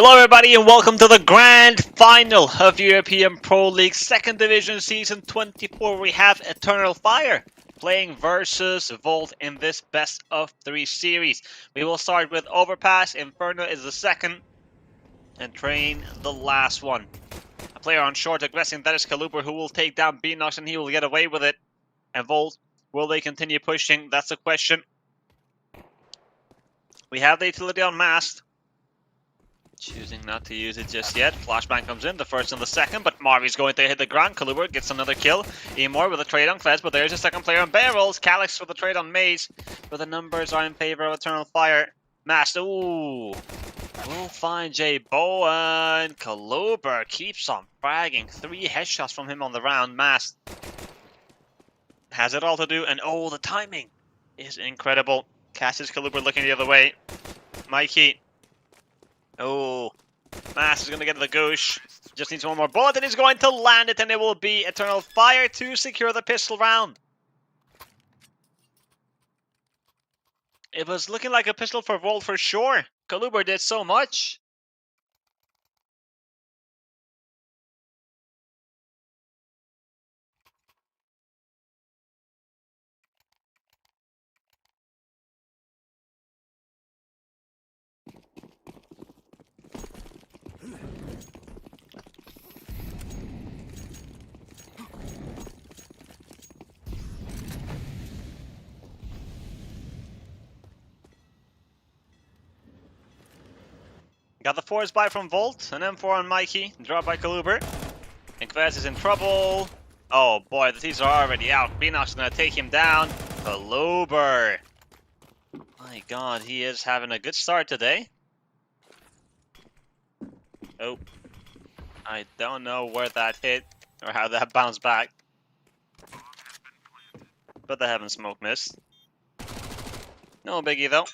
Hello everybody and welcome to the grand final of European Pro League 2nd Division Season 24. We have Eternal Fire playing versus Volt in this best of 3 series. We will start with Overpass, Inferno is the second, and Train the last one. A player on short aggressing, that is Kaluber, who will take down Beanox and he will get away with it. And Volt, will they continue pushing? That's the question. We have the utility on Mast. Choosing not to use it just yet. Flashbang comes in, the first and the second, but Marvi's going to hit the ground. Kaluber gets another kill. Emor with a trade on Fez, but there's a second player on Barrels. Calyx with a trade on Maze, but the numbers are in favor of Eternal Fire. Master, ooh. We'll find J Bowen. Kaluber keeps on fragging. 3 headshots from him on the round. Mast has it all to do, and oh, the timing is incredible. Catches Kaluber looking the other way. Mikey. Oh, Mass is going to get the goosh. Just needs one more bullet and he's going to land it, and it will be Eternal Fire to secure the pistol round. It was looking like a pistol for Volt for sure. Kaluber did so much. Got the force buy from Volt, an M4 on Mikey, dropped by Kaluber. And Kvez is in trouble. Oh boy, the T's are already out. Beanox is going to take him down. Kaluber. My god, he is having a good start today. Oh, I don't know where that hit or how that bounced back. But they haven't smoke missed. No biggie though.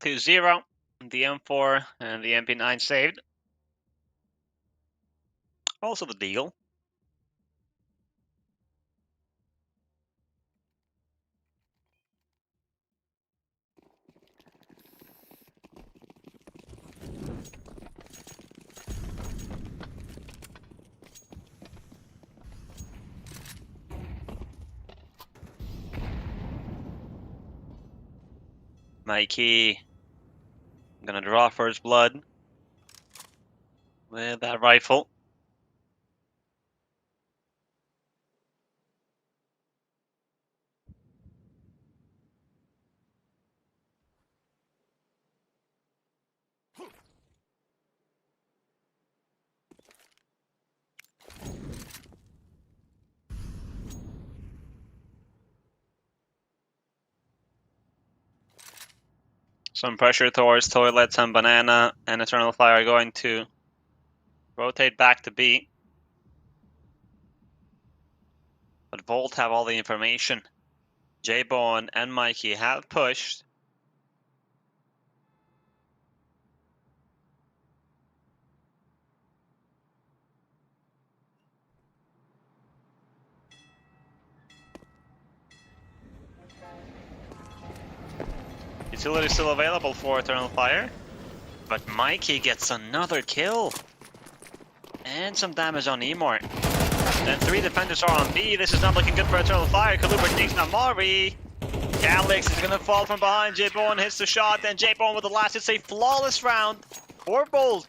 To 0, the M4 and the MP9 saved. Also the Deagle. Mikey gonna draw first blood with that rifle. Some pressure towards toilets, and Banana and Eternal Fire are going to rotate back to B. But Volt have all the information. J-Bone and Mikey have pushed. Utility still available for Eternal Fire. But Mikey gets another kill. And some damage on Emor. Then 3 defenders are on B. This is not looking good for Eternal Fire. Kaluber takes down Mari. Calyx is gonna fall from behind. J-Bone hits the shot, and J-Bone with the last. It's a flawless round for Bolt.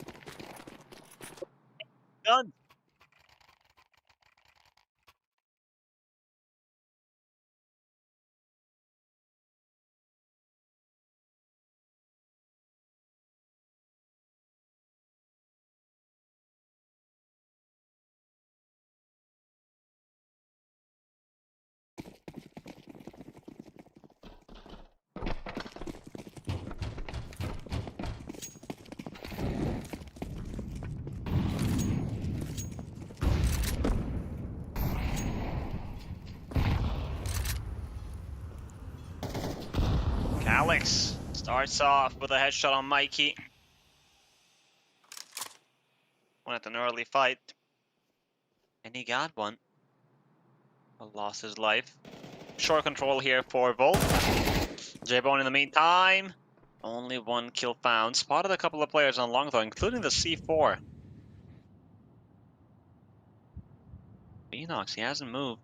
Done. Alex starts off with a headshot on Mikey. Went an early fight. And he got one. But lost his life. Short control here for Volt. J-Bone in the meantime. Only one kill found. Spotted a couple of players on long though, including the C4. Enox, he hasn't moved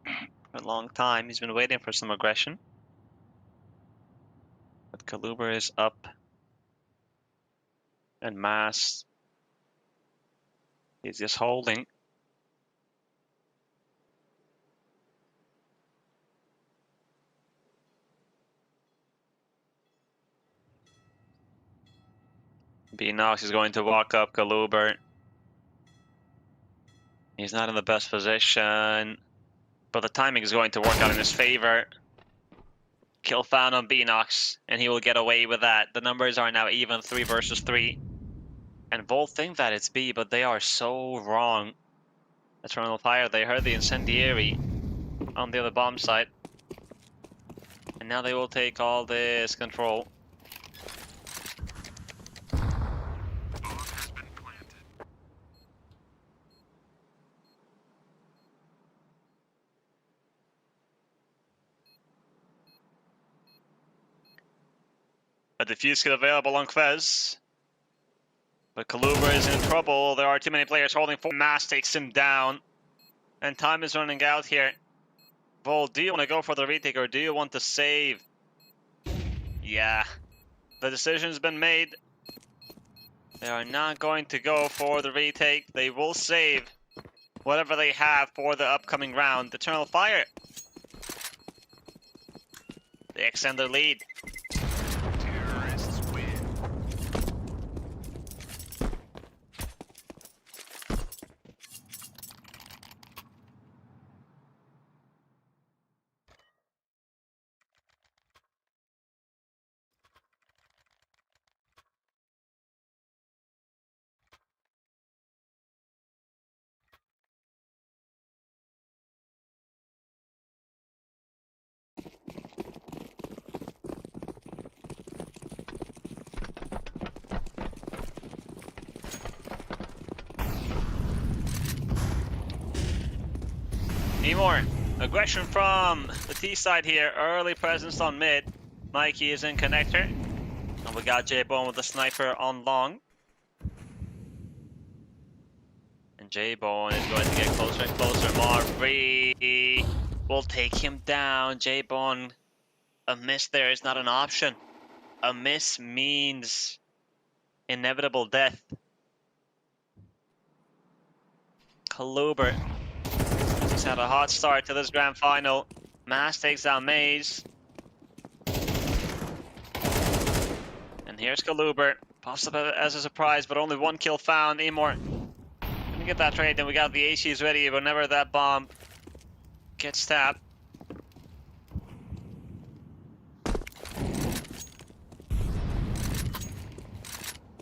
for a long time. He's been waiting for some aggression. But Kaluber is up. And Mass. He's just holding. Enox is going to walk up Kaluber. He's not in the best position. But the timing is going to work out in his favor. Kill found on Enox, and he will get away with that. The numbers are now even, 3 versus 3. And Volt think that it's B, but they are so wrong. Eternal Fire, they heard the incendiary on the other bomb site. And now they will take all this control. A defuse kit available on Kvez. But Kaluber is in trouble. There are too many players holding for. Mass takes him down. And time is running out here. Vol, do you want to go for the retake or do you want to save? Yeah. The decision's been made. They are not going to go for the retake. They will save whatever they have for the upcoming round. Eternal Fire. They extend their lead. More aggression from the T side here. Early presence on mid. Mikey is in connector. And we got J-Bone with the sniper on long. And J-Bone is going to get closer and closer. Marvi will take him down. J-Bone, a miss there is not an option. A miss means inevitable death. Kaluber. He's had a hot start to this grand final. Mass takes down Maze. And here's Kaluber. Pops up as a surprise, but only one kill found. Emor gonna get that trade, then we got the ACs ready whenever that bomb gets tapped.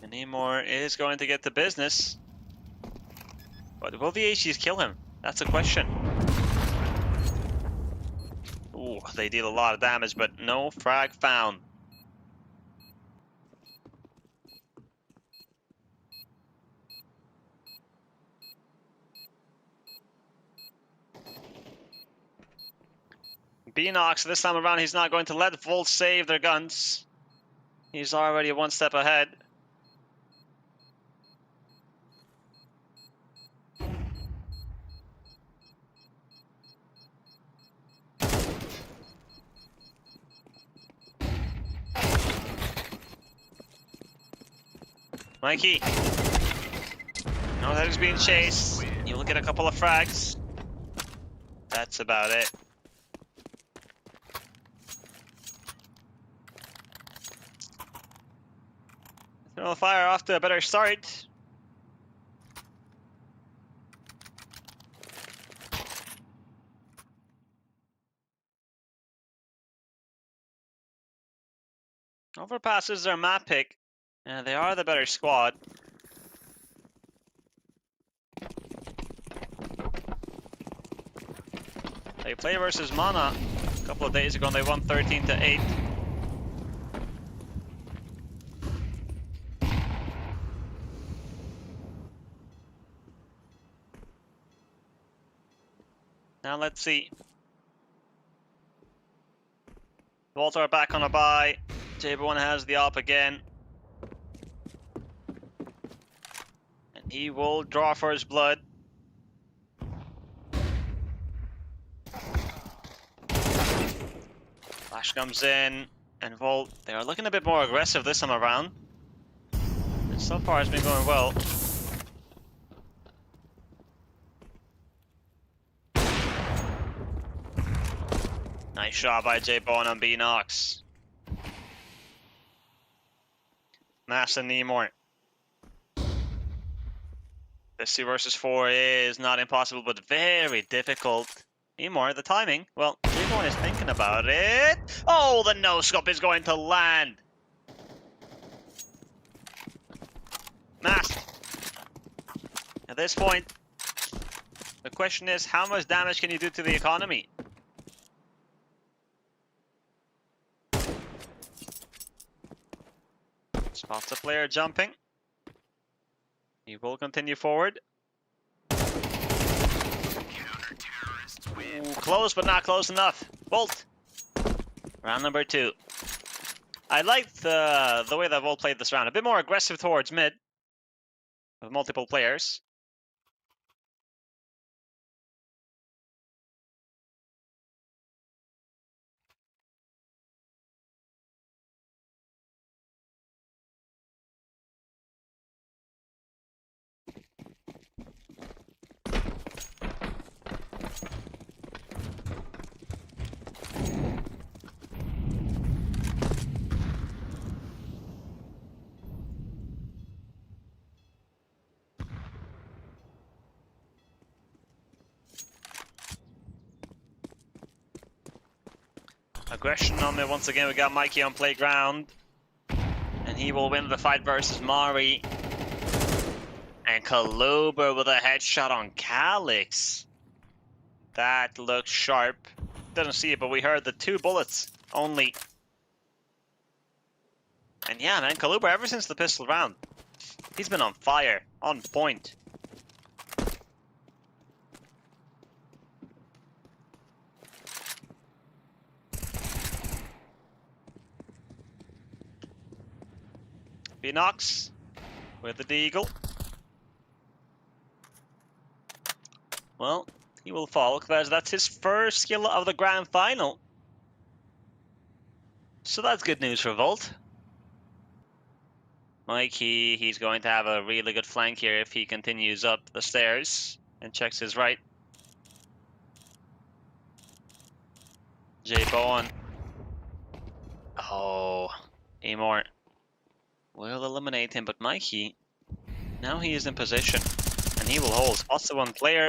And Emor is going to get to business. But will the ACs kill him? That's a question. Ooh, they deal a lot of damage, but no frag found. Enox, this time around, he's not going to let Volt save their guns. He's already one step ahead. Mikey. No, that is being chased. You will get a couple of frags. That's about it. Eternal Fire off to a better start. Overpass is their map pick. And they are the better squad. They play versus Mana a couple of days ago and they won 13-8. Now let's see. Walter are back on a bye. J1 has the op again. And he will draw for his blood. Flash comes in. And Volt, they are looking a bit more aggressive this time around. And so far it's been going well. Nice shot by J-Bone on B-Nox. Mass and Nemor. This 2 versus 4 is not impossible, but very difficult. Nemor, the timing. Well, J-Bone is thinking about it. Oh, the no-scope is going to land. Mass. At this point, the question is, how much damage can you do to the economy? Spots a player jumping. He will continue forward. Ooh, close, but not close enough. Volt. Round number 2. I liked the way that Volt played this round. A bit more aggressive towards mid. With multiple players. Aggression on there once again. We got Mikey on playground. And he will win the fight versus Mari. And Kaluber with a headshot on Calyx. That looks sharp. Doesn't see it, but we heard the 2 bullets only. And yeah, man, Kaluber, ever since the pistol round, he's been on fire, on point. B-Nox with the Deagle. Well, he will fall because that's his first kill of the grand final. So that's good news for Volt. Mikey, he's going to have a really good flank here if he continues up the stairs and checks his right. J-Bowen. Oh, Amor will eliminate him, but Mikey, now he is in position and he will hold. Spots the 1 player.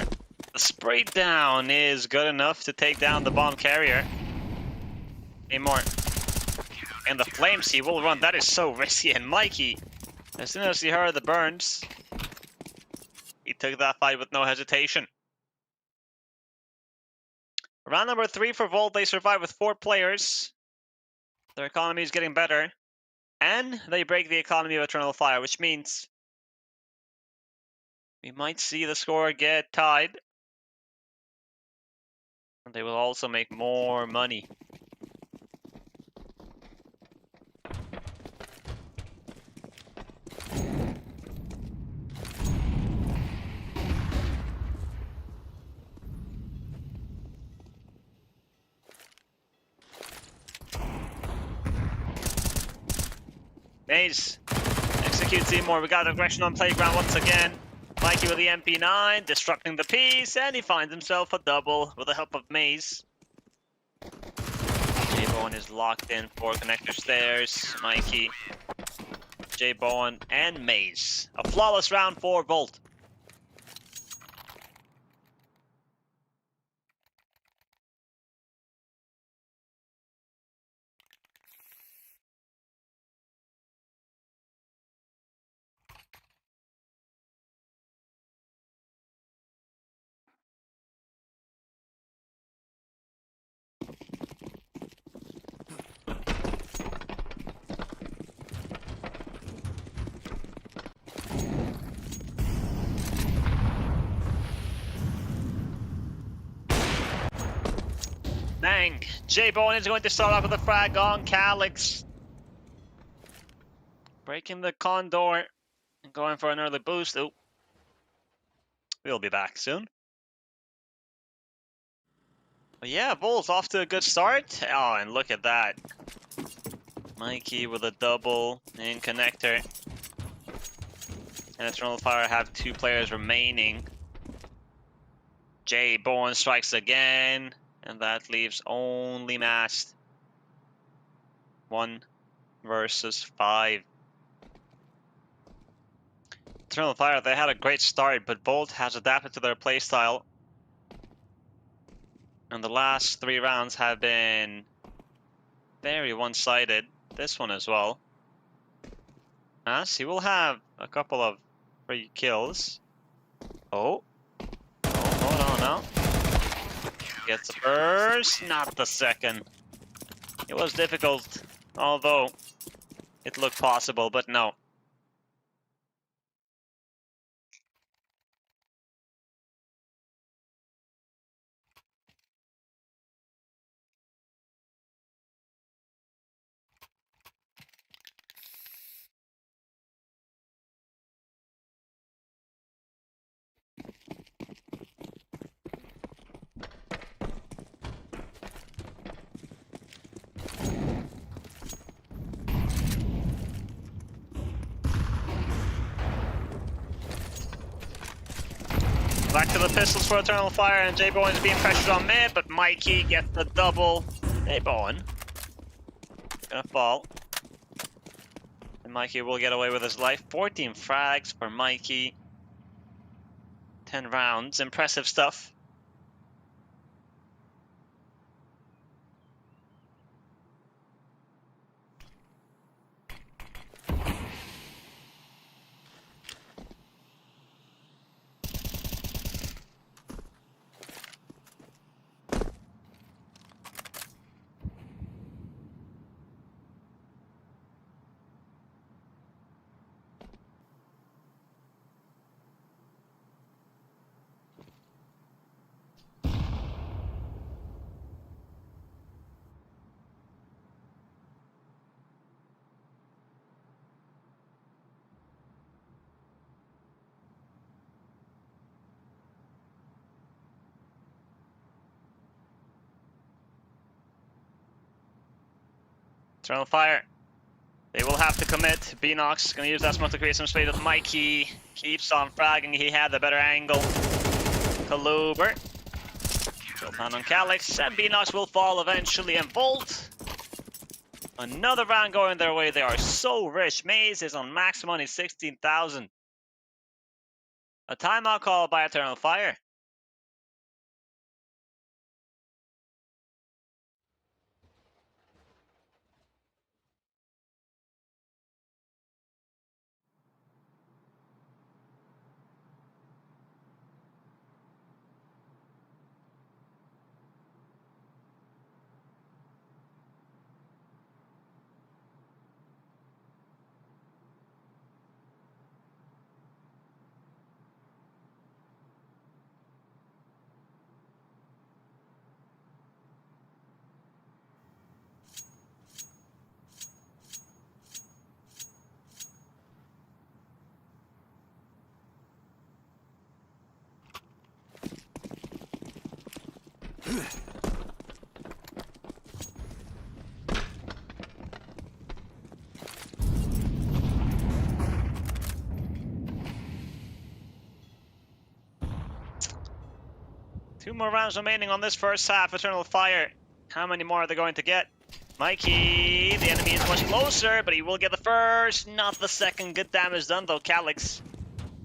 The spray down is good enough to take down the bomb carrier. Amor. And the flames he will run. That is so risky. And Mikey, as soon as he heard the burns, he took that fight with no hesitation. Round number 3 for Volt. They survive with 4 players. Their economy is getting better. And they break the economy of Eternal Fire, which means we might see the score get tied. And they will also make more money. Maze executes Seymour. We got aggression on playground once again. Mikey with the MP9, disrupting the piece, and he finds himself a double with the help of Maze. J-Bowen is locked in for connector stairs. Mikey, J-Bowen, and Maze. A flawless round for Volt. Bang! J-Bone is going to start off with a frag on Calyx. Breaking the condor and going for an early boost. Oh, we'll be back soon. But yeah, Bull's off to a good start. Oh, and look at that. Mikey with a double in connector. And Eternal Fire have 2 players remaining. J-Bone strikes again. And that leaves only Mast. 1 versus 5. Eternal Fire, they had a great start, but Bolt has adapted to their playstyle. And the last 3 rounds have been very one-sided. This one as well. As he will have a couple of free kills. Oh, hold on now. Gets the first, not the second. It was difficult, although it looked possible, but no. Back to the pistols for Eternal Fire, and J-Bone is being pressured on mid, but Mikey gets the double. J-Bone gonna fall. And Mikey will get away with his life. 14 frags for Mikey. 10 rounds. Impressive stuff. Eternal Fire. They will have to commit. Beanox gonna use that smoke to create some space with Mikey. Keeps on fragging. He had the better angle. Kaluber. Kill plan on Calyx. And Beanox will fall eventually. And Bolt. Another round going their way. They are so rich. Maze is on max money, 16,000. A timeout call by Eternal Fire. Two more rounds remaining on this first half. Eternal Fire. How many more are they going to get? Mikey, the enemy is much closer, but he will get the first, not the second. Good damage done though, Calyx.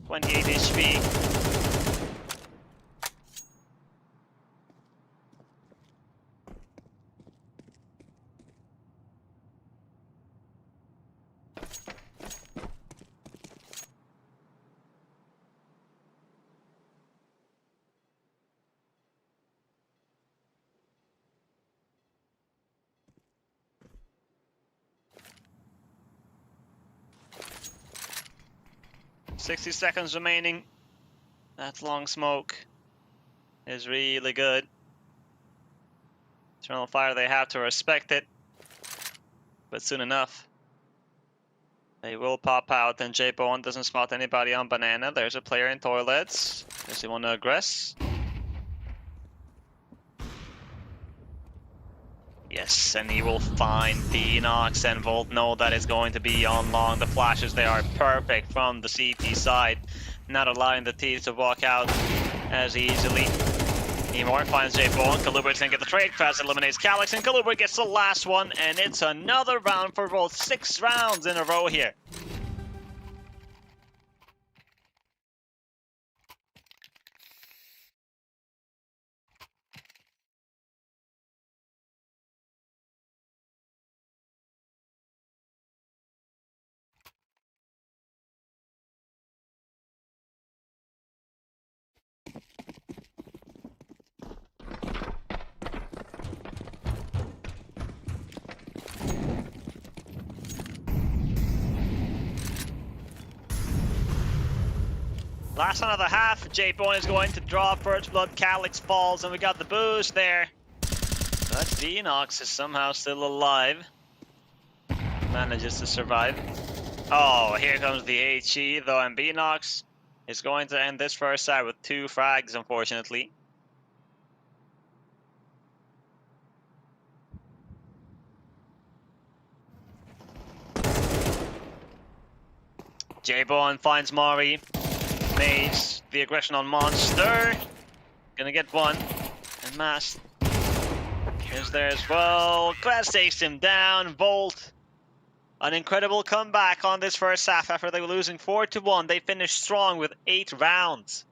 28 HP. 60 seconds remaining. That long smoke is really good. Eternal Fire, they have to respect it. But soon enough, they will pop out, and J Bone doesn't spot anybody on Banana. There's a player in toilets. Does he want to aggress? Yes, and he will find Beanox, and Volt know that it's going to be on long. The flashes, they are perfect from the CT side, not allowing the T's to walk out as easily. Nemor finds J-Bone. Kaluber's gonna get the trade. Fast eliminates Calyx, and Kaluber gets the last one, and it's another round for Volt. 6 rounds in a row here. Last one of the half, J-Bone is going to draw first blood, Calyx falls, and we got the boost there. But Beanox is somehow still alive. Manages to survive. Oh, here comes the HE though, and Beanox is going to end this first side with 2 frags, unfortunately. J-Bone finds Mari. Maze, the aggression on Monster. Gonna get one. And Mast is there as well. Quest takes him down. Volt. An incredible comeback on this first half after they were losing 4-1. They finished strong with 8 rounds.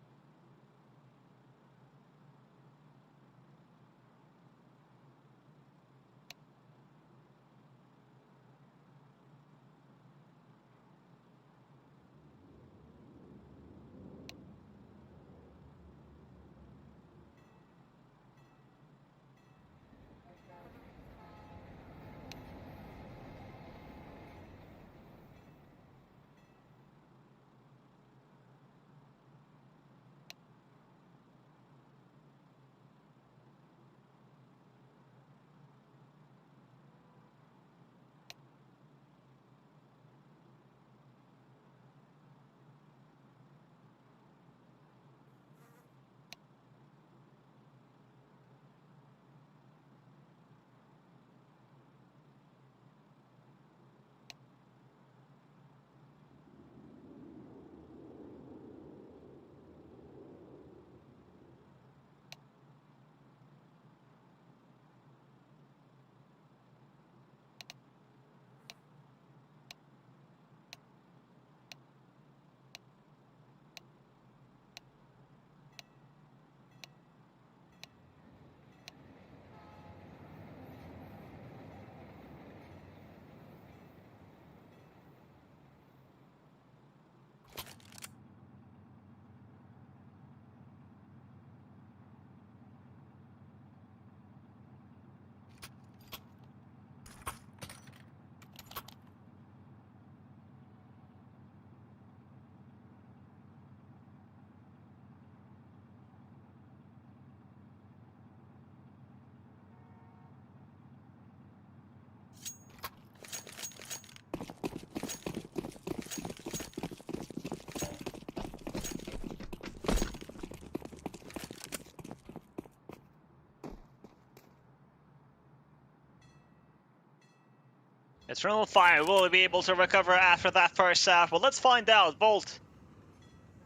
Eternal Fire, will he be able to recover after that first half? Well, let's find out. Volt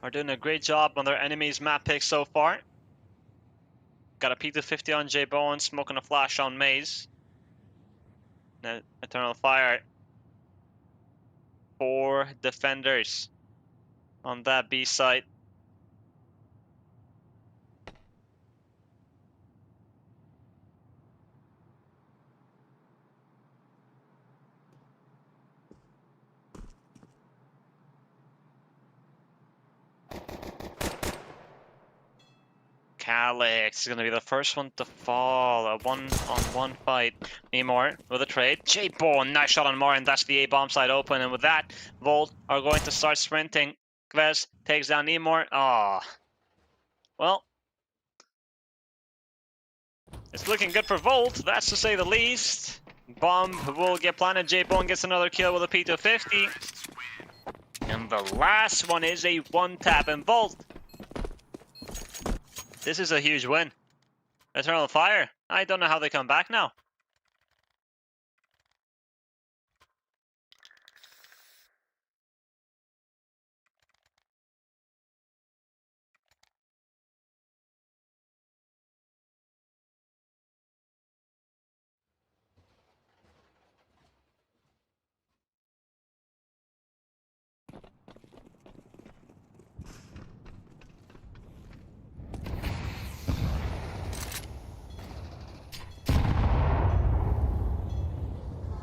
are doing a great job on their enemies' map picks so far. Got a P250 on J-Bone, smoking a flash on Maze. Now, Eternal Fire. 4 defenders on that B site. Calyx is going to be the first one to fall. A 1-on-1 fight. Nemor with a trade. J-Bone, nice shot on Moore, and that's the A-bomb side open. And with that, Volt are going to start sprinting. Kvez takes down Nemor. Ah, well, It's looking good for Volt, that's to say the least. Bomb will get planted. J-Bone gets another kill with a P250. And the last one is a one-tap in Volt. This is a huge win. Eternal Fire. I don't know how they come back now.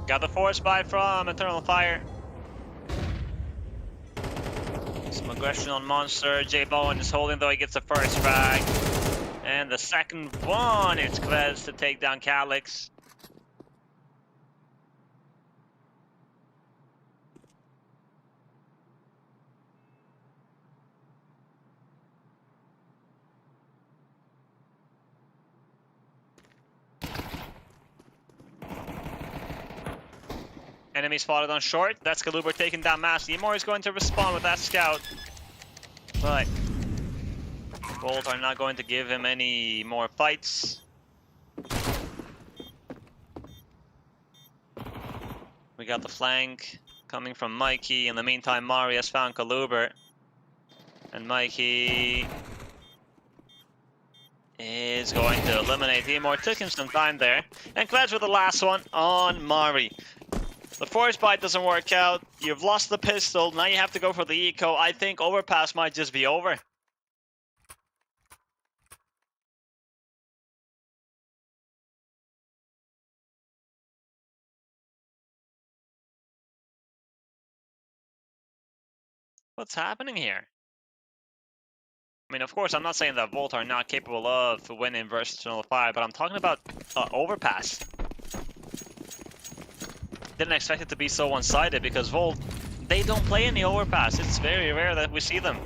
Got the force buy from Eternal Fire. Some aggression on Monster. J-Bone is holding though, he gets the first frag. And the second one, it's Kvez to take down Calyx. Enemy spotted on short. That's Kaluber taking down Mass. Emor is going to respond with that scout. But Volt are not going to give him any more fights. We got the flank coming from Mikey. In the meantime, Mari has found Kaluber. And Mikey is going to eliminate Emor. Took him some time there. And Kledge with the last one on Mari. The force bite doesn't work out. You've lost the pistol. Now you have to go for the eco. I think Overpass might just be over. What's happening here? I mean, of course, I'm not saying that Volt are not capable of winning versus Eternal Fire, but I'm talking about Overpass. Didn't expect it to be so one-sided because Volt, they don't play any Overpass. It's very rare that we see them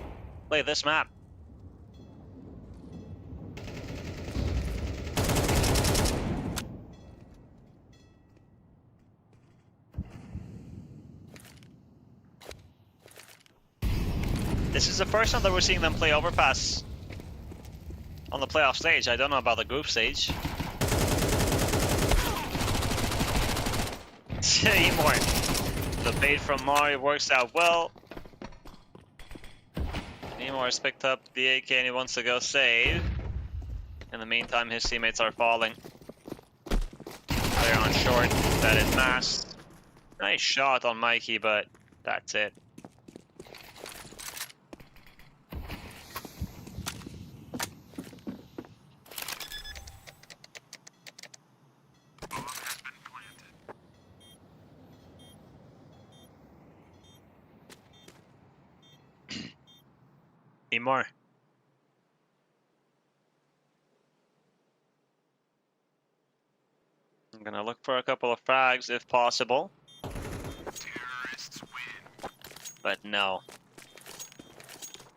play this map. This is the first time that we're seeing them play Overpass on the playoff stage. I don't know about the group stage. Emor. The bait from Mari works out well. Emor has picked up the AK and he wants to go save. In the meantime, his teammates are falling. They're on short. That is Mass. Nice shot on Mikey, but that's it. Emor. I'm gonna look for a couple of frags if possible. But no.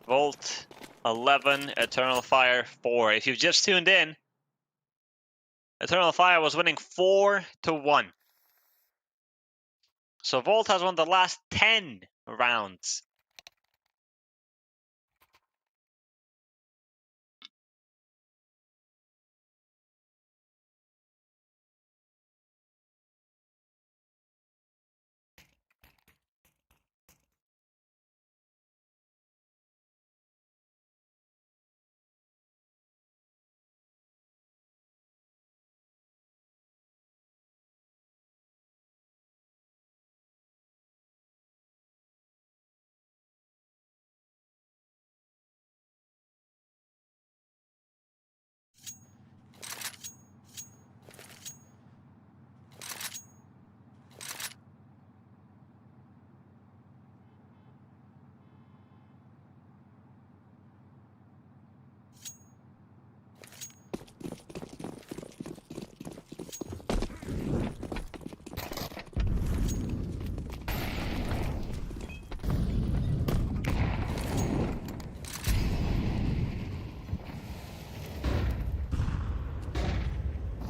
Volt 11, Eternal Fire 4. If you've just tuned in, Eternal Fire was winning 4-1. So Volt has won the last 10 rounds.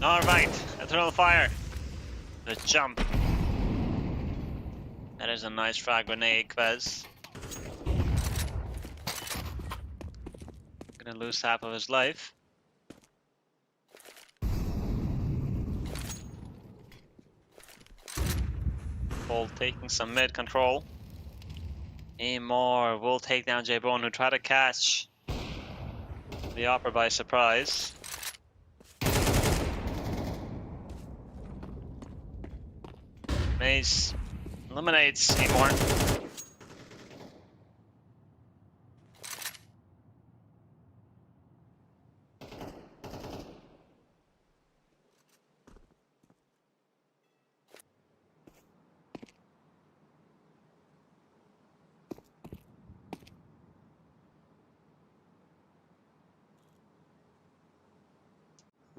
Alright, Eternal Fire. The jump. That is a nice frag grenade, Quez. Gonna lose half of his life. Bolt taking some mid control. Amor will take down J-Bone, who tried to catch the Opera by surprise. Maze eliminates Amor.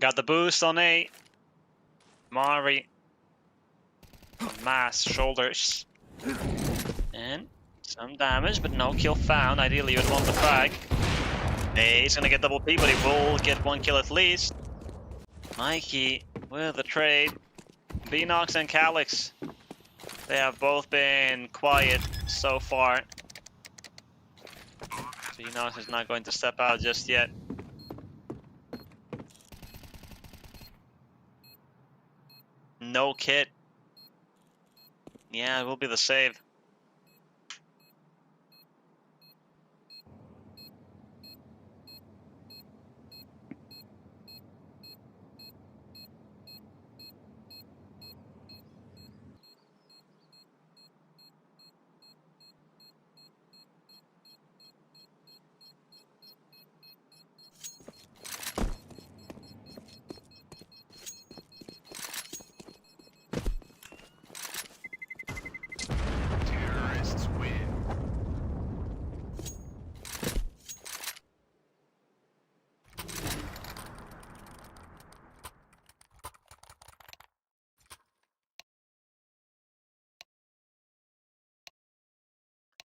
Got the boost on A. Mari. Mass shoulders. And some damage, but no kill found. Ideally, you would want the frag. A is gonna get double P, but he will get one kill at least. Mikey with the trade. Beanox and Calyx. They have both been quiet so far. Beanox is not going to step out just yet. No kit. Yeah, it will be the save.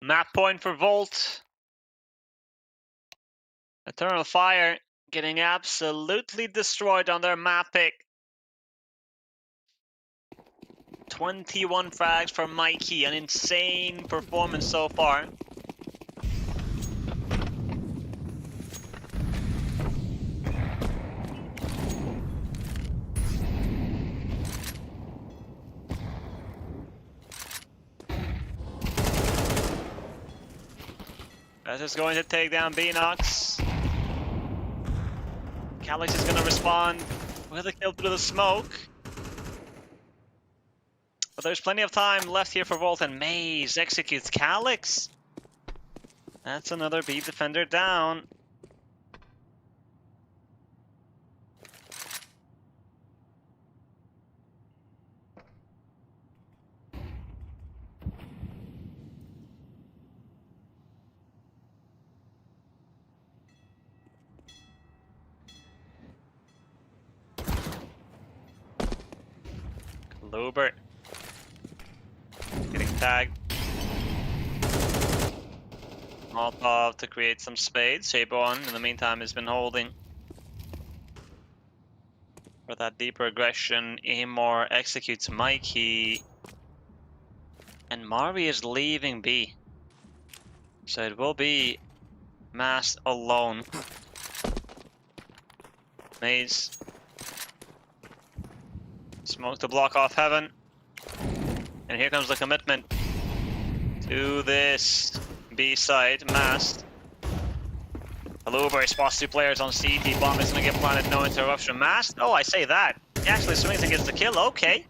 Map point for Volt. Eternal Fire getting absolutely destroyed on their map pick. 21 frags for Mikey, an insane performance so far. That's just going to take down Beanox. Calyx is going to respond with a kill through the smoke. But there's plenty of time left here for Volt, and Maze executes Calyx. That's another B defender down. Lubert getting tagged. Molotov to create some spades. Shaybon in the meantime has been holding for that deeper aggression. Amor executes Mikey. And Marvi is leaving B. So it will be Mass alone. Maze. Smoke to block off Heaven. And here comes the commitment to this B side. Mast. Aluber spots two players on CT. Bomb is going to get planted. No interruption. Mast. Oh, I say that. He actually swings and gets the kill. Okay.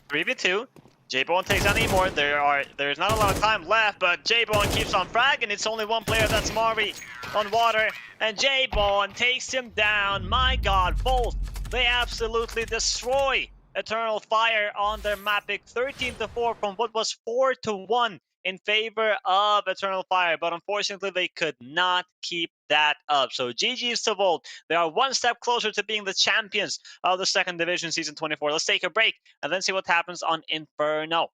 3v2. J-Bone takes down Amor. There's not a lot of time left, but J-Bone keeps on fragging. It's only one player, that's Marvi on water. And J-Bone takes him down. My god, Volt. They absolutely destroy Eternal Fire on their map pick. 13-4 from what was 4-1 in favor of Eternal Fire. But unfortunately, they could not keep that up. So GG's to Volt. They are one step closer to being the champions of the second division season 24. Let's take a break and then see what happens on Inferno.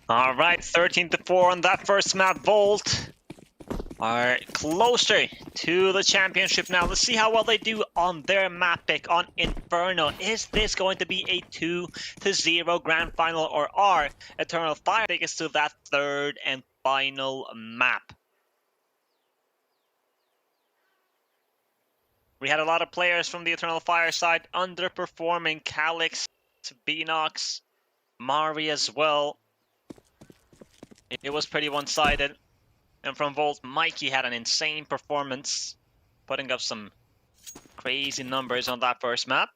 All right, 13-4 on that first map. Volt are closer to the championship now. Let's see how well they do on their map pick on Inferno. Is this going to be a 2-0 grand final, or are Eternal Fire take us to that third and final map? We had a lot of players from the Eternal Fire side underperforming. Calix, Beanox, Mari as well. It was pretty one-sided. And from Volt, Mikey had an insane performance, putting up some crazy numbers on that first map.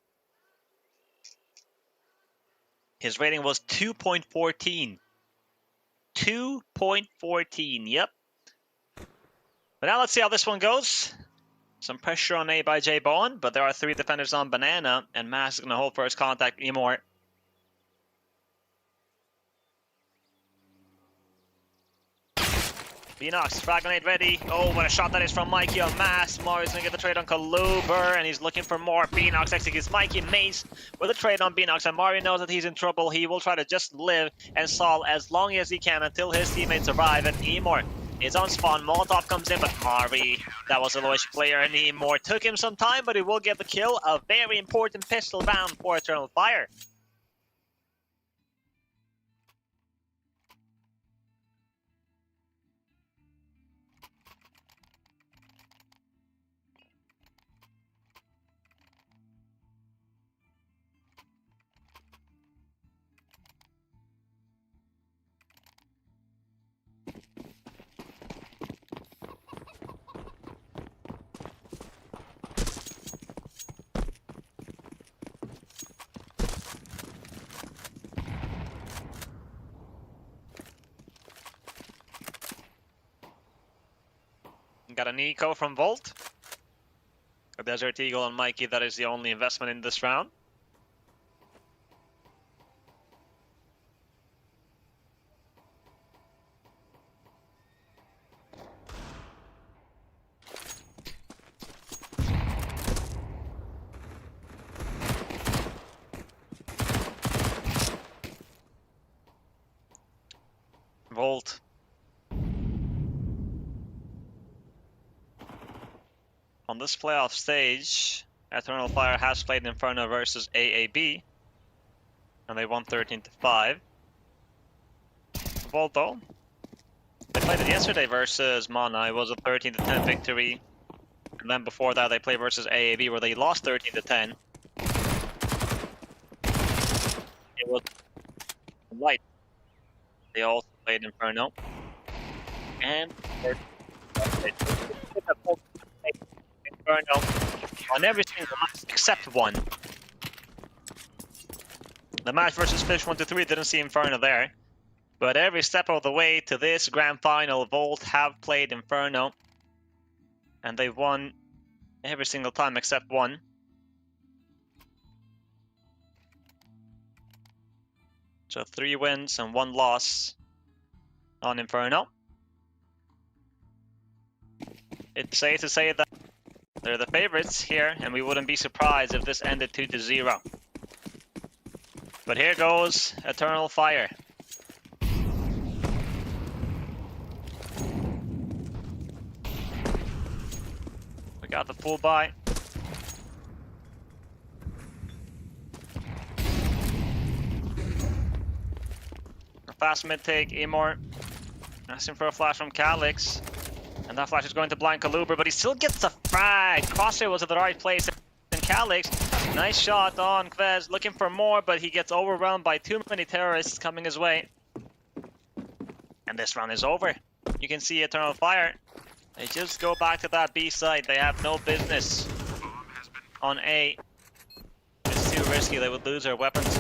His rating was 2.14. 2.14, yep. But now let's see how this one goes. Some pressure on A by J-Bone, but there are 3 defenders on Banana, and Mass is going to hold first contact Emor. Beanox, frag grenade ready. Oh, what a shot that is from Mikey on Mass. Mari's gonna get the trade on Kaluber, and he's looking for more. Beanox executes Mikey. Mace with a trade on Beanox, and Mari knows that he's in trouble. He will try to just live and stall as long as he can until his teammates arrive, and Emor is on spawn. Molotov comes in, but Mari, that was a lowish player, and Emor took him some time, but he will get the kill. A very important pistol round for Eternal Fire. Got an eco from Volt. A Desert Eagle on Mikey, that is the only investment in this round. Volt. On this playoff stage, Eternal Fire has played Inferno versus AAB, and they won 13-5. Volt, though, they played it yesterday versus Mana. It was a 13-10 victory, and then before that they played versus AAB where they lost 13-10. It was light. They also played Inferno, and Inferno on every single match except one. The match versus Fish 1-3 didn't see Inferno there, but every step of the way to this grand final, Volt have played Inferno, and they won every single time except one. So 3 wins and 1 loss on Inferno. It's safe to say that they're the favorites here, and we wouldn't be surprised if this ended 2-0. But here goes Eternal Fire. We got the full buy. A fast mid take, Emor. Asking for a flash from Calix. And that flash is going to blind Kaluber, but he still gets a frag. Crosshair was at the right place. And Calix, nice shot on Kvez, looking for more, but he gets overwhelmed by too many terrorists coming his way. And this round is over. You can see Eternal Fire. They just go back to that B side. They have no business on A. It's too risky. They would lose their weapons.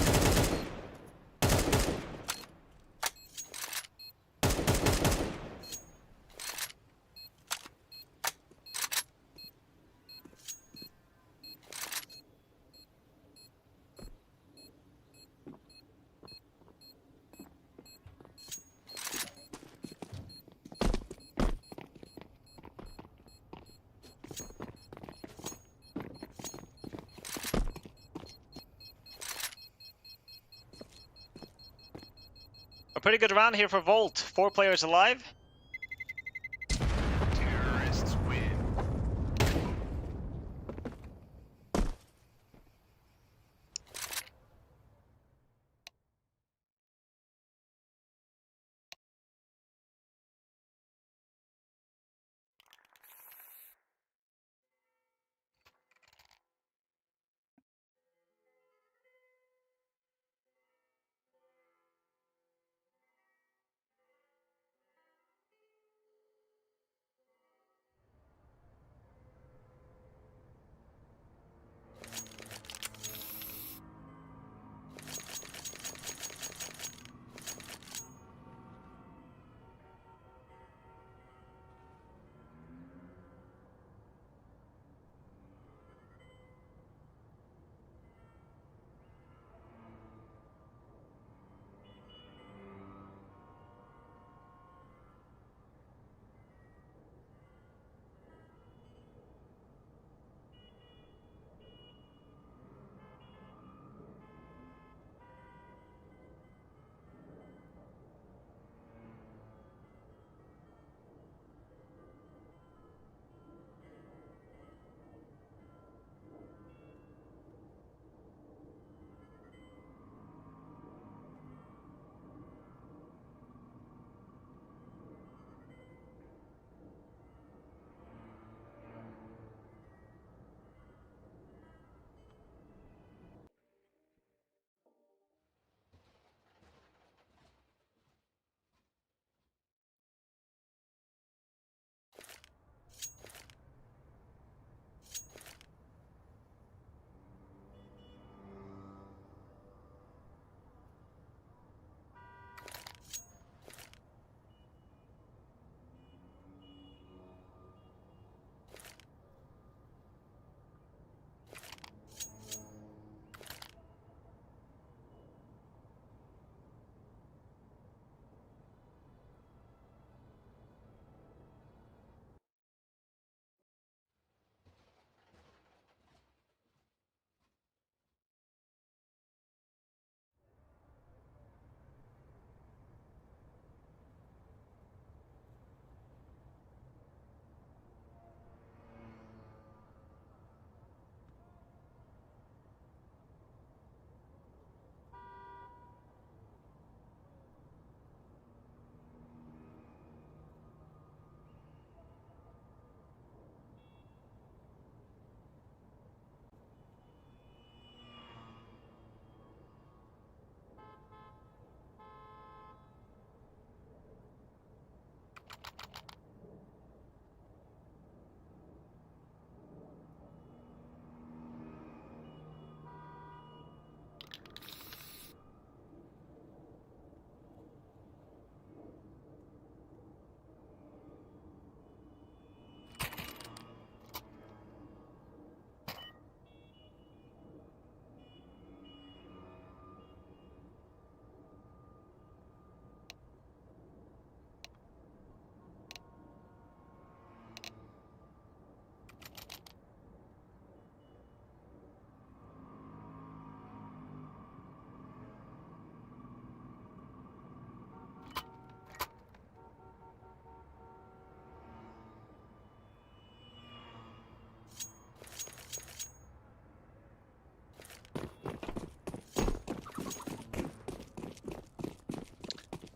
pretty good round here for Volt. 4 players alive. Terrorists win.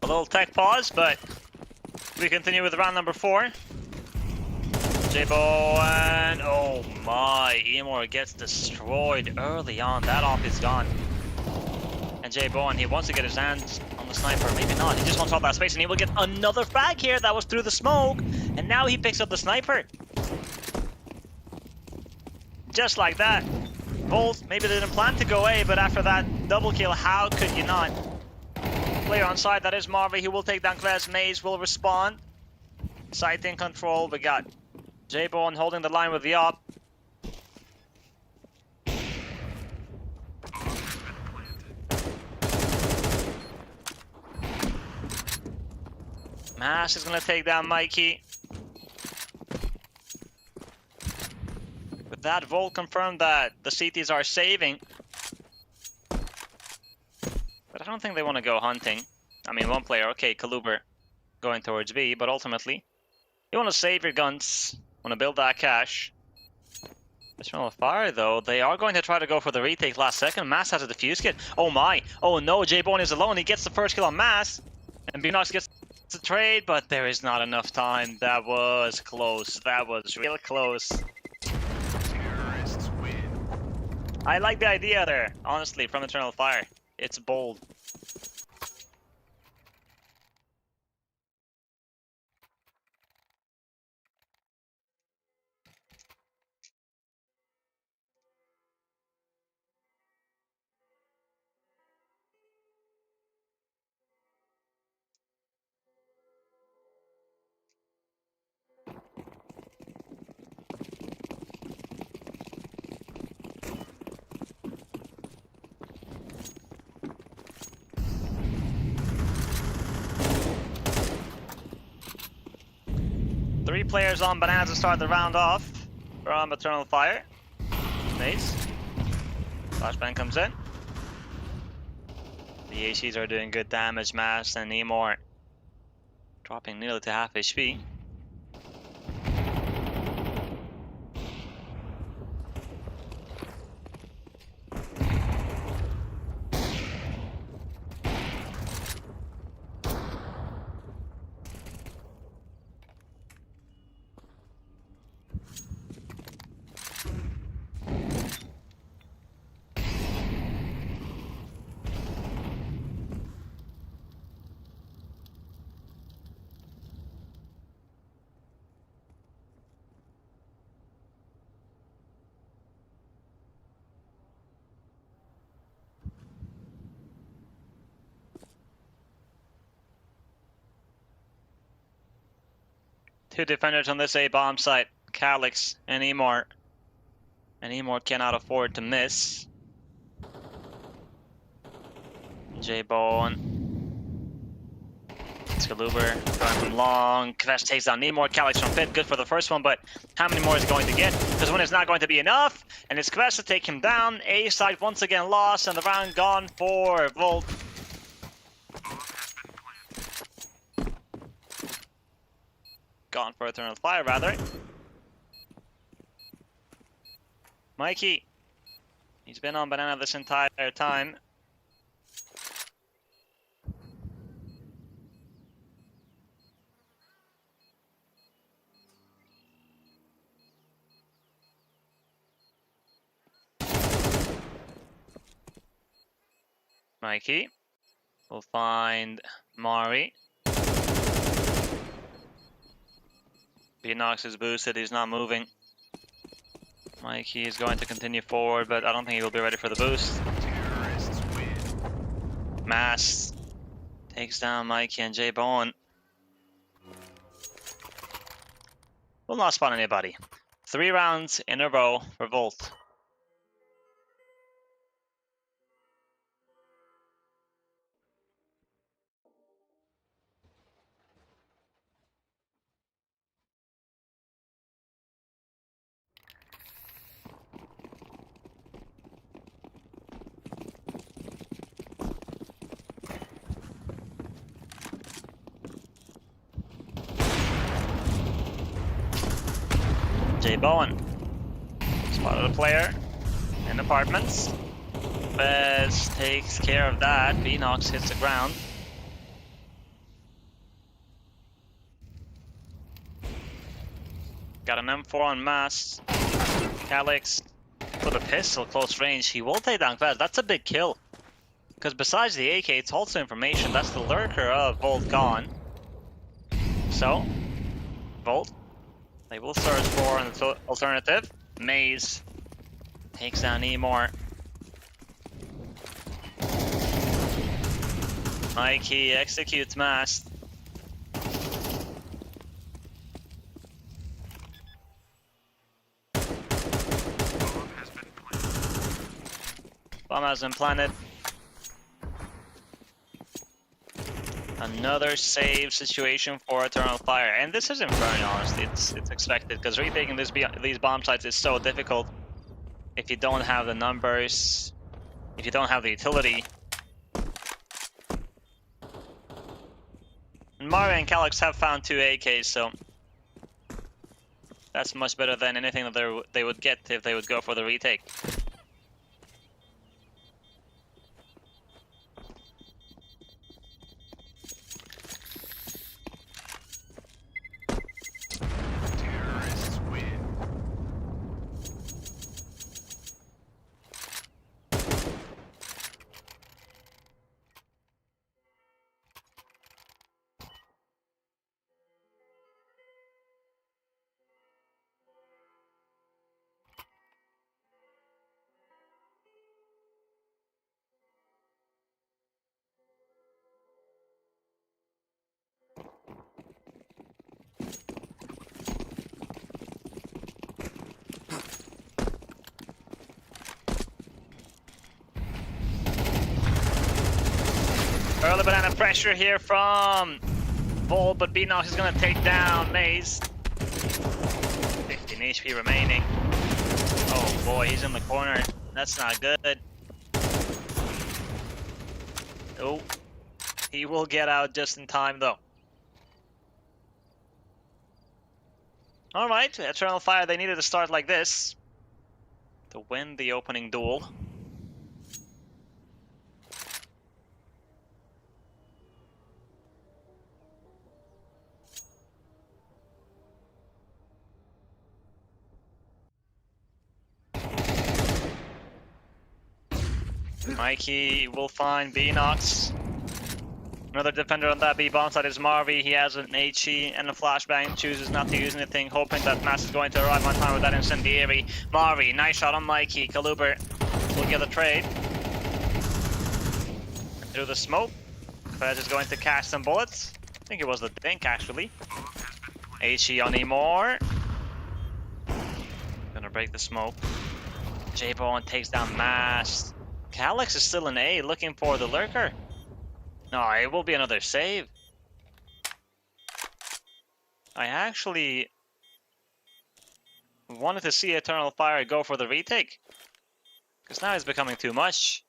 A little tech pause, but we continue with round number 4. J-Bo and oh my, Emor gets destroyed early on. That op is gone. And J-Bo, he wants to get his hands on the sniper. Maybe not. He just wants all that space, and he will get another frag here. That was through the smoke, and now he picks up the sniper. Just like that. Volt maybe they didn't plan to go A, but after that double kill, how could you not? Player on side, that is Marvy. He will take down Klez. Maze will respond. Site in control. We got J-Bone holding the line with the op. Mash is gonna take down Mikey. With that, Volt confirmed that the CTs are saving. But I don't think they want to go hunting. I mean, one player, okay, Kaluber going towards B, but ultimately, you want to save your guns, want to build that cash. Eternal Fire, though, they are going to try to go for the retake last second. Mass has a defuse kit. Oh my! Oh no, J-Bone is alone. He gets the first kill on Mass, and Beanox gets the trade, but there is not enough time. That was close. That was real close. Terrorists win. I like the idea there, honestly, from Eternal Fire. It's bold. Three players on Bananas to start the round off from Eternal Fire. Nice. Flashbang comes in. The ACs are doing good damage. Mass and Nemor dropping nearly to half HP. Two defenders on this A bomb site, Calyx and Emor. And Emor cannot afford to miss. J-Bone. Kaluber going from long. Kvesh takes down Nemor. Calyx from pit. Good for the first one, but how many more is he going to get? Because one is not going to be enough. And it's Kvesh to take him down. A side once again lost, and the round gone for Volt. Gone for Eternal Fire, rather. Mikey. He's been on Banana this entire time. Mikey will find Mari. Beanox is boosted, he's not moving. Mikey is going to continue forward, but I don't think he will be ready for the boost. Terrorists win. Mass takes down Mikey and J-Bone. Will not spot anybody. 3 rounds in a row for Volt. J-Bone spotted a player in apartments. Bez takes care of that. Beanox hits the ground. Got an M4 on Mass. Calyx with a pistol close range. He will take down Kvaz. That's a big kill. Because besides the AK, it's also information. That's the lurker of Volt gone. So, Volt, they will search for an alternative. Maze takes down Emor. Mikey executes Mass. Bomb has been planted. Another save situation for Eternal Fire, and this is Inferno. Honestly, it's expected because retaking these bomb sites is so difficult. If you don't have the numbers, if you don't have the utility. Mario and Calyx have found 2 AKs, so that's much better than anything that they would get if they would go for the retake. Terrorists win. Early banana pressure here from Volt, but Beanox is gonna take down Maze. 15 HP remaining. Oh boy, he's in the corner. That's not good. Oh, he will get out just in time though. Alright, Eternal Fire, they needed to start like this to win the opening duel. Mikey will find Beanox. Another defender on that B bomb side is Marvy. He has an HE and a flashbang. Chooses not to use anything, hoping that Mass is going to arrive on time with that incendiary. Marvy, nice shot on Mikey. Kaluber will get the trade. Through the smoke. Fez is going to catch some bullets. I think it was the Dink actually. HE on Emor. Gonna break the smoke. J-Bone takes down Mass. Calyx is still in A, looking for the lurker. No, it will be another save. I actually wanted to see Eternal Fire go for the retake, because now it's becoming too much.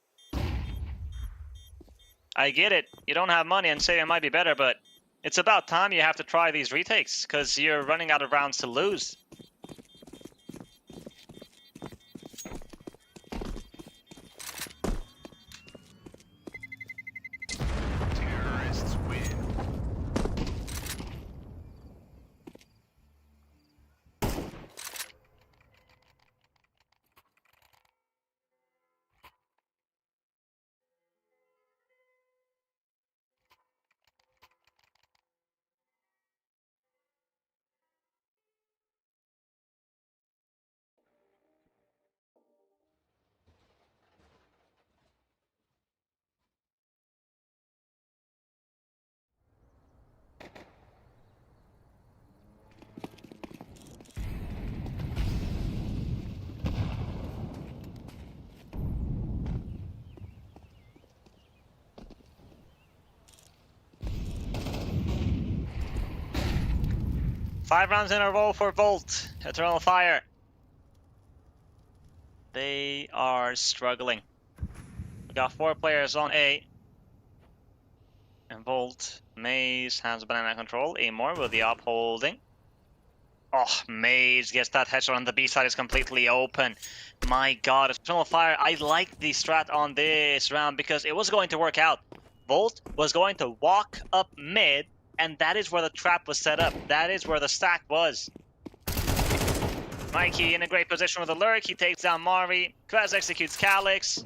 I get it, you don't have money and saving might be better, but it's about time you have to try these retakes, because you're running out of rounds to lose. Terrorists win. Five rounds in a row for Volt. Eternal Fire. They are struggling. We got 4 players on A. And Volt, Maze has banana control. Amor with the upholding. Oh, Maze gets that headshot on the B side, is completely open. My god, Eternal Fire, I like the strat on this round because it was going to work out. Volt was going to walk up mid, and that is where the trap was set up. That is where the stack was. Mikey in a great position with the lurk. He takes down Mari. Kvaz executes Calyx.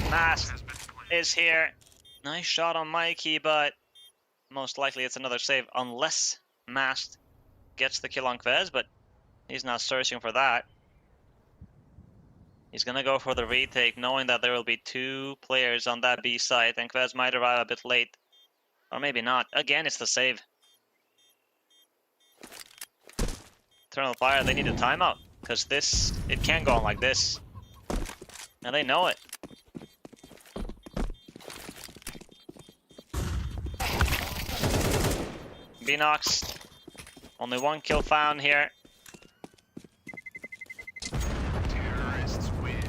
Mast is here. Nice shot on Mikey, but most likely it's another save unless Mast gets the kill on Kvez, but he's not searching for that. He's gonna go for the retake, knowing that there will be 2 players on that B site, and Kvez might arrive a bit late. Or maybe not. Again, it's the save. Eternal Fire, they need a timeout, because it can't go on like this. And they know it. Beanox, only 1 kill found here. Terrorists win.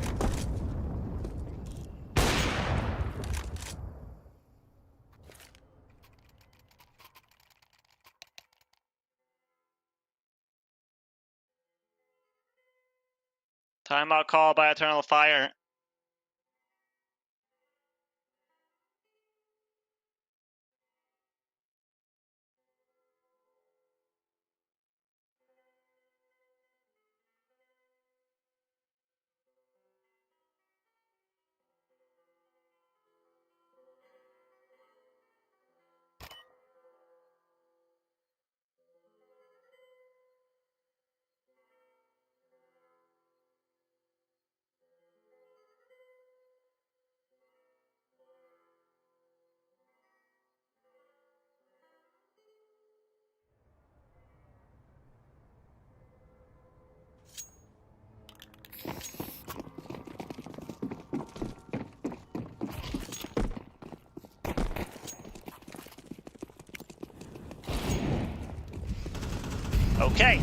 Timeout call by Eternal Fire. Okay.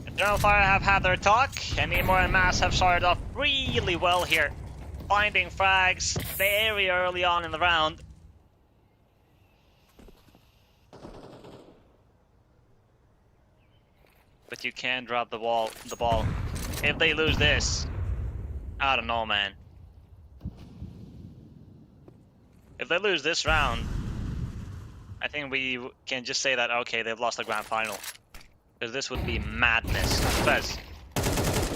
Eternal Fire have had their talk, and Emor and Mass have started off really well here. Finding frags very early on in the round. But you can drop the ball. If they lose this, I don't know, man. If they lose this round, I think we can just say that, okay, they've lost the grand final. Because this would be madness. Because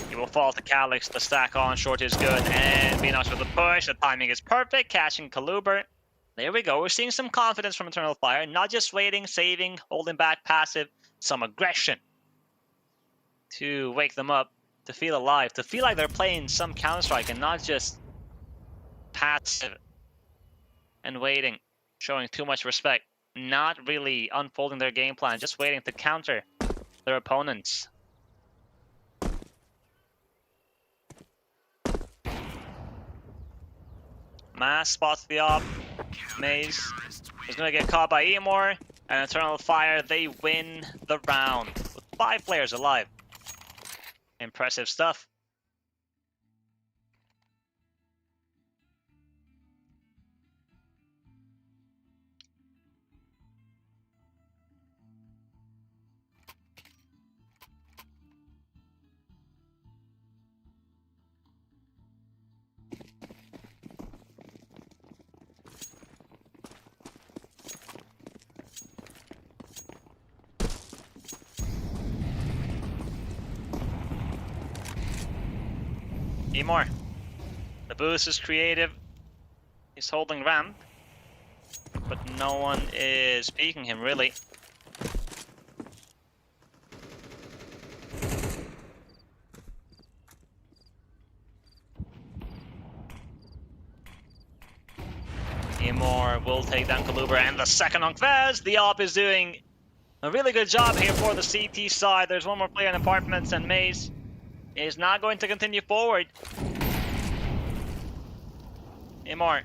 you will fall to Calyx, the stack on, short is good, and Beanox with the push, the timing is perfect, catching Kaluber. There we go, we're seeing some confidence from Eternal Fire, not just waiting, saving, holding back, passive, some aggression to wake them up, to feel alive, to feel like they're playing some Counter-Strike and not just passive and waiting, showing too much respect, not really unfolding their game plan, just waiting to counter their opponents. Mass spots the op. Maze is going to get caught by Emor, and Eternal Fire, they win the round with 5 players alive. Impressive stuff. Emor. The boost is creative. He's holding ramp. But no one is peeking him, really. Emor will take down Kaluber, and the second on Kvez. The op is doing a really good job here for the CT side. There's one more player in apartments, and Maze is not going to continue forward. Emor,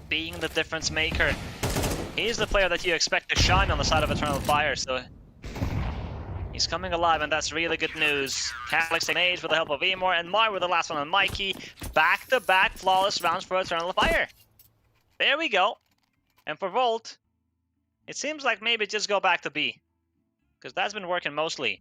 being the difference maker. He's the player that you expect to shine on the side of Eternal Fire, so he's coming alive, and that's really good news. Calyx and Mage with the help of Emor, and Mar with the last one on Mikey. Back-to-back flawless rounds for Eternal Fire. There we go. And for Volt, it seems like maybe just go back to B, because that's been working mostly.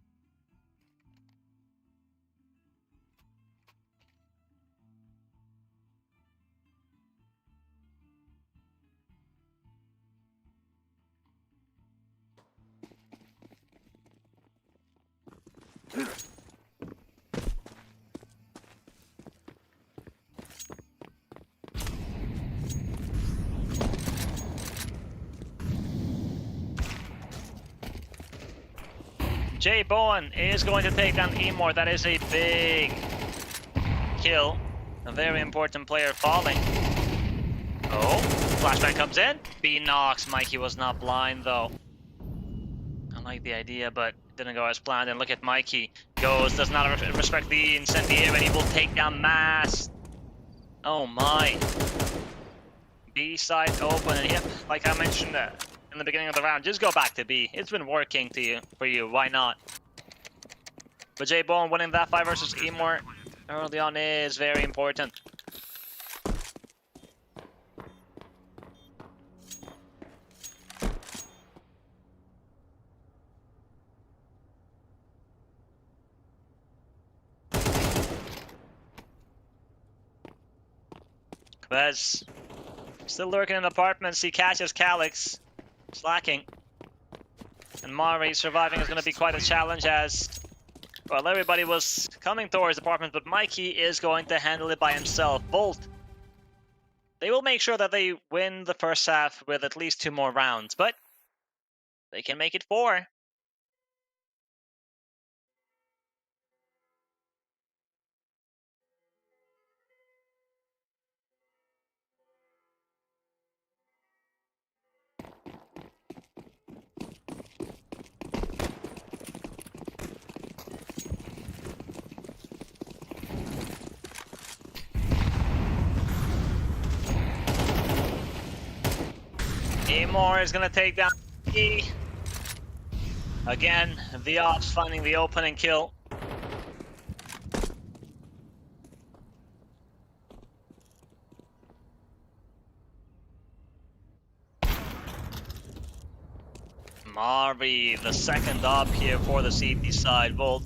Jay Bowen is going to take down Emor. That is a big kill. A very important player falling. Oh, flashbang comes in. Beanox. Mikey was not blind though. I like the idea, but it didn't go as planned. And look at Mikey. Goes, does not respect the incendiary, and he will take down Mass. Oh my. B side open, and yep, like I mentioned in the beginning of the round, just go back to B. It's been working for you. Why not? But Jay Bone winning that fight versus Emor early on is very important. Bez still lurking in apartments. He catches Calyx slacking. And Mari surviving is going to be quite a challenge as, well, everybody was coming towards the apartment, but Mikey is going to handle it by himself. Bolt. They will make sure that they win the first half with at least 2 more rounds, but they can make it 4. Amor is going to take down E. Again, the Ops finding the opening kill. Mari, the second up here for the CT side. Bolt,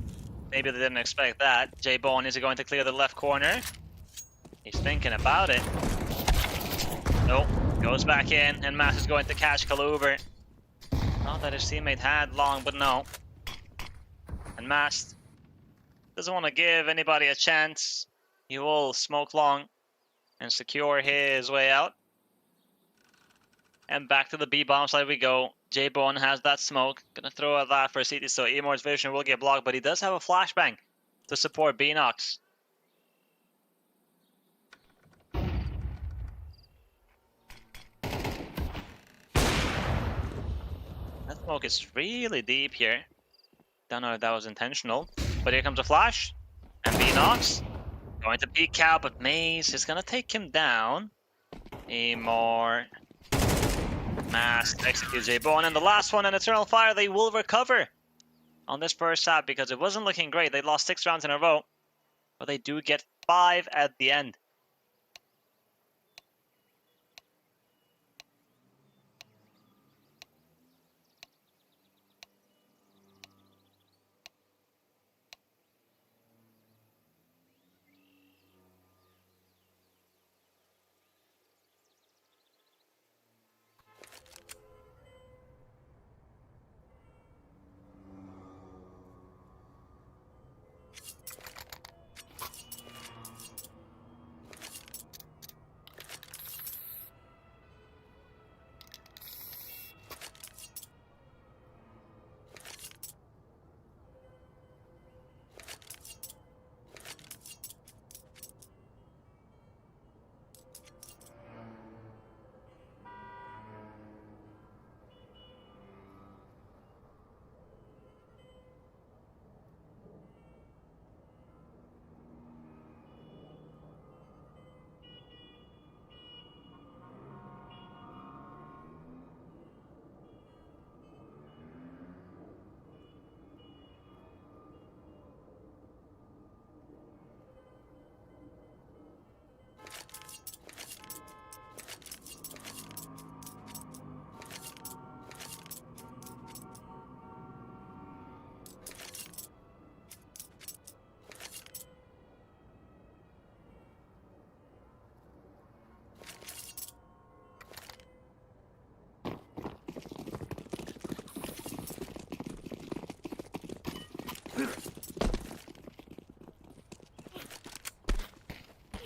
maybe they didn't expect that. J-Bone, is he going to clear the left corner? He's thinking about it. Nope, goes back in, and Mass is going to catch Kaluber. Not that his teammate had long, but no. And Mass doesn't want to give anybody a chance. He will smoke long and secure his way out. And back to the B-bomb side we go. J-Bone has that smoke. Gonna throw out that for CT, so Emor's vision will get blocked, but he does have a flashbang to support Beanox. That smoke is really deep here. Don't know if that was intentional. But here comes a flash. And Beanox going to peek out, but Maze is gonna take him down. Emor. Mass executes J-Bone, and the last one, an Eternal Fire, they will recover on this first half because it wasn't looking great. They lost 6 rounds in a row, but they do get 5 at the end.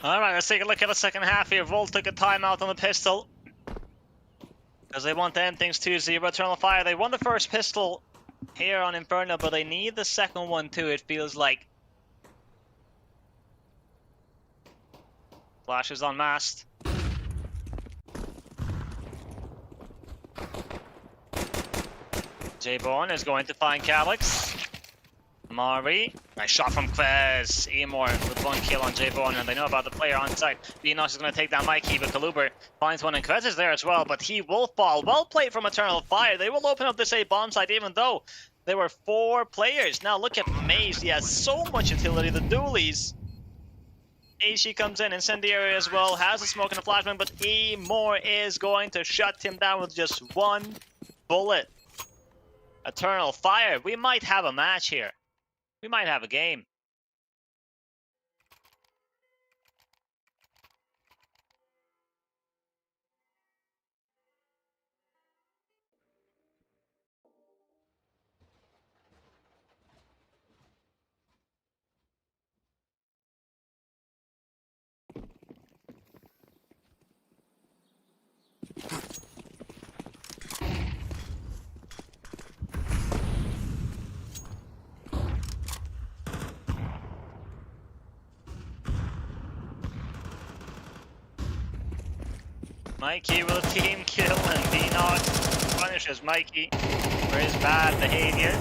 Alright, let's take a look at the second half here. Volt took a timeout on the pistol because they want to end things 2-0. Eternal Fire, they won the first pistol here on Inferno, but they need the second one too, it feels like. Flashes on Mast. J-Bone is going to find Calyx. Mari, nice shot from Quez. Emor with 1 kill on J-Bone, and they know about the player on site. Beanox is going to take down Mikey, but Kaluber finds one, and Quez is there as well, but he will fall. Well played from Eternal Fire. They will open up this A bomb site, even though there were 4 players. Now look at Maze. He has so much utility. The dualies. AC comes in, Incendiary as well, has a smoke and a flashbang, but Emor is going to shut him down with just 1 bullet. Eternal Fire, we might have a match here. We might have a game. Mikey will team kill and Beanox punishes Mikey for his bad behavior.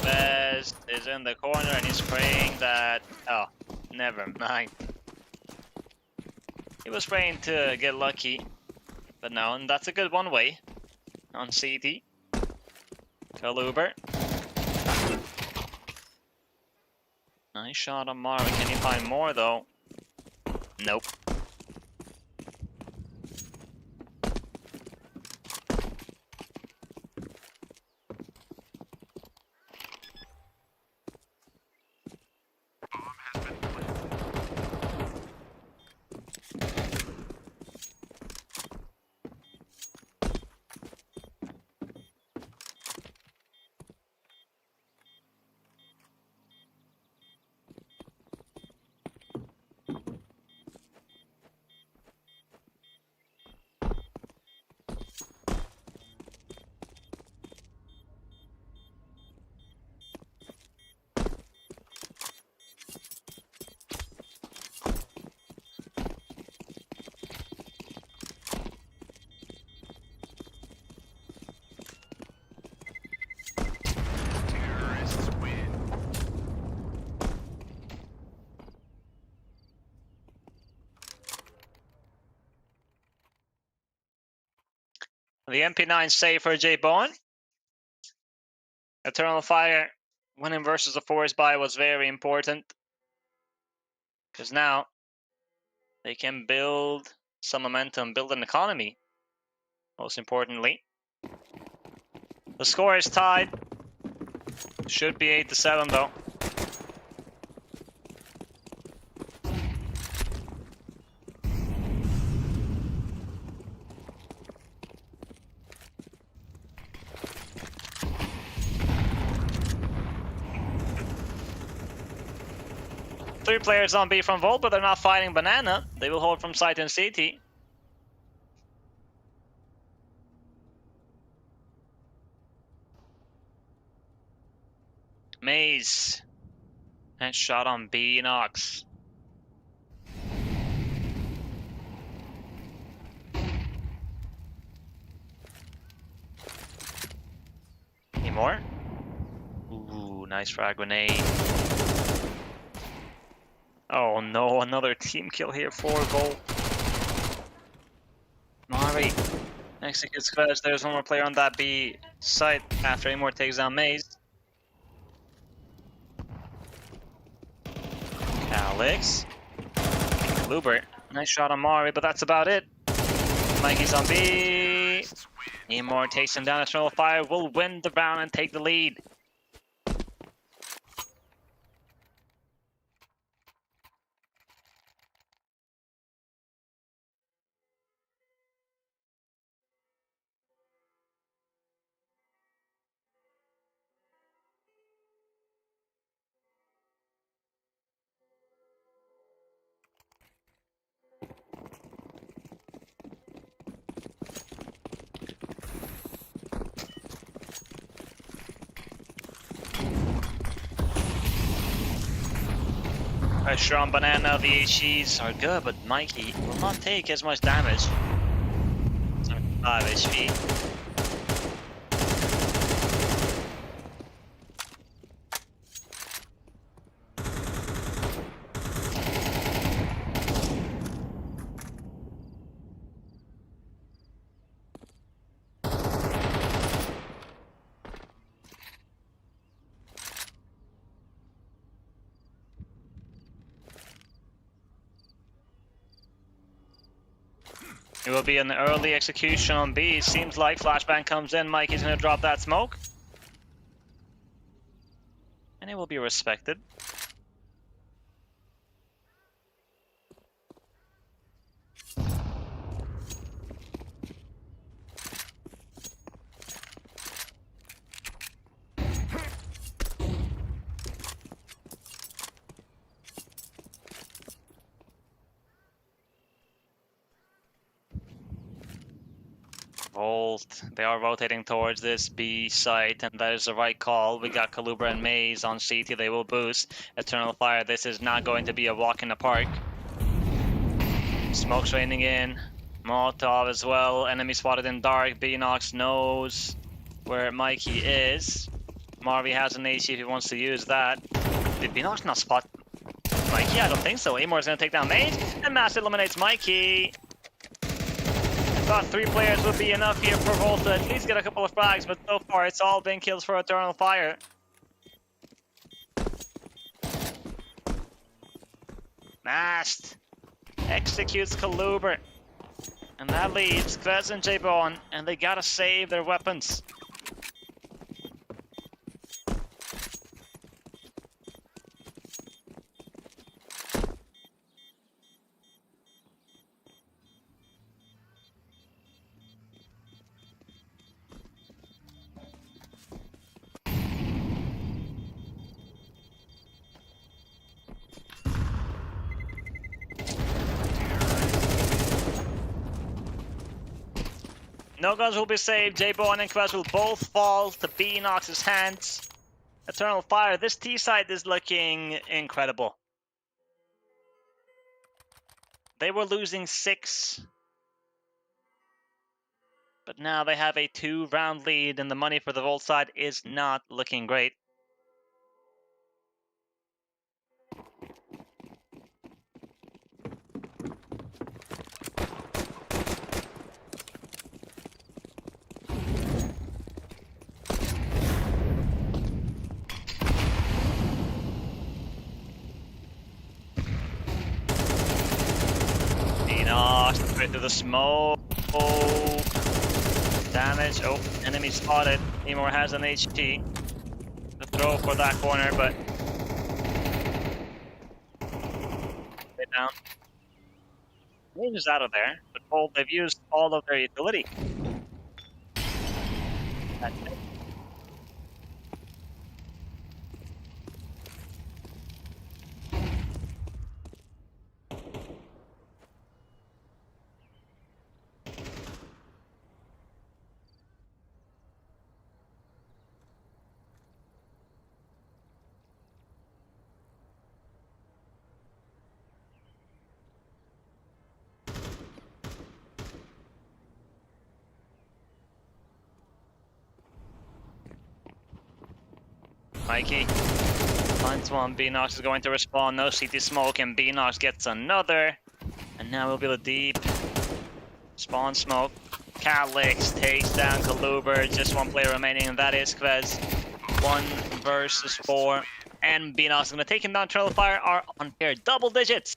Best is in the corner and he's praying that... Oh, never mind. He was praying to get lucky, but no, and that's a good one way on CT. Kaluber. Nice shot on Marvin. Can he find more though? Nope. Terrorists win. The MP9 save for J Bowen. Eternal Fire winning versus the Forest Buy was very important. Because now they can build some momentum, build an economy. Most importantly. The score is tied. Should be 8-7 though. Three players on B from Volt, but they're not fighting Banana. They will hold from site and CT. Maze. And shot on Beanox. Any more? Ooh, nice frag grenade. Oh no, another team kill here for Volt. Mari executes first. There's one more player on that B site after Amor takes down Maze. Alex. Lubert. Nice shot on Mari, but that's about it. Mikey's on B. Amor takes him down. Eternal Fire will win the round and take the lead. Pressure on Banana, the HEs are good, but Mikey will not take as much damage. 75 HP. It will be an early execution on B. Seems like flashbang comes in. Mikey's gonna drop that smoke. And it will be respected. Volt, they are rotating towards this B site, and that is the right call. We got Kaluber and Maze on CT, they will boost. Eternal Fire, this is not going to be a walk in the park. Smoke's raining in. Molotov as well. Enemy spotted in dark. Beanox knows where Mikey is. Marvy has an AC if he wants to use that. Did Beanox not spot Mikey? I don't think so. Amor's gonna take down Mage, and Mass eliminates Mikey. I thought 3 players would be enough here for Volt to at least get a couple of frags, but so far it's all been kills for Eternal Fire. Mast executes Kaluber. And that leaves Kvez and J-Bone, and they gotta save their weapons. No guns will be saved. J-Bone and Kvez will both fall to Beanox's hands. Eternal Fire, this T side is looking incredible. They were losing 6. But now they have a 2-round lead, and the money for the Volt side is not looking great. Beanox straight through the smoke. Damage. Oh, enemy spotted. Emor has an HT. The throw for that corner, but stay down. Range is out of there, but Bold, they've used all of their utility. That's it. Mikey finds one. Beanox is going to respawn. No CT smoke, and Beanox gets another. And now we'll be able to deep spawn smoke. Calyx takes down Kaluber. Just 1 player remaining, and that is Kvez. 1 versus 4. And Beanox is going to take him down. Trail of Fire are on pair double digits.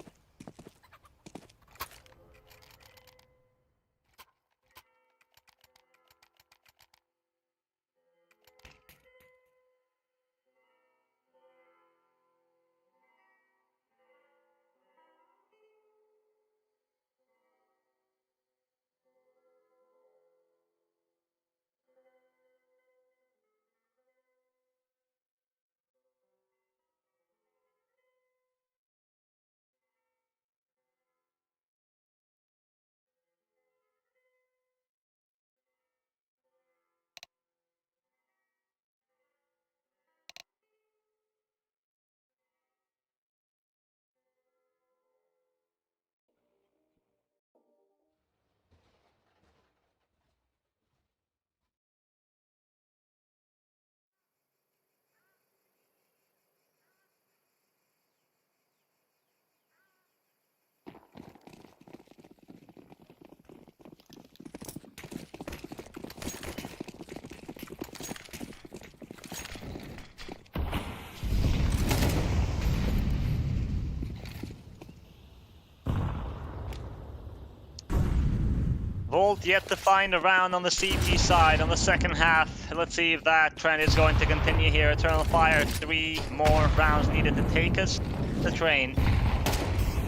Volt yet to find a round on the CT side on the second half. Let's see if that trend is going to continue here. Eternal Fire, 3 more rounds needed to take us the train.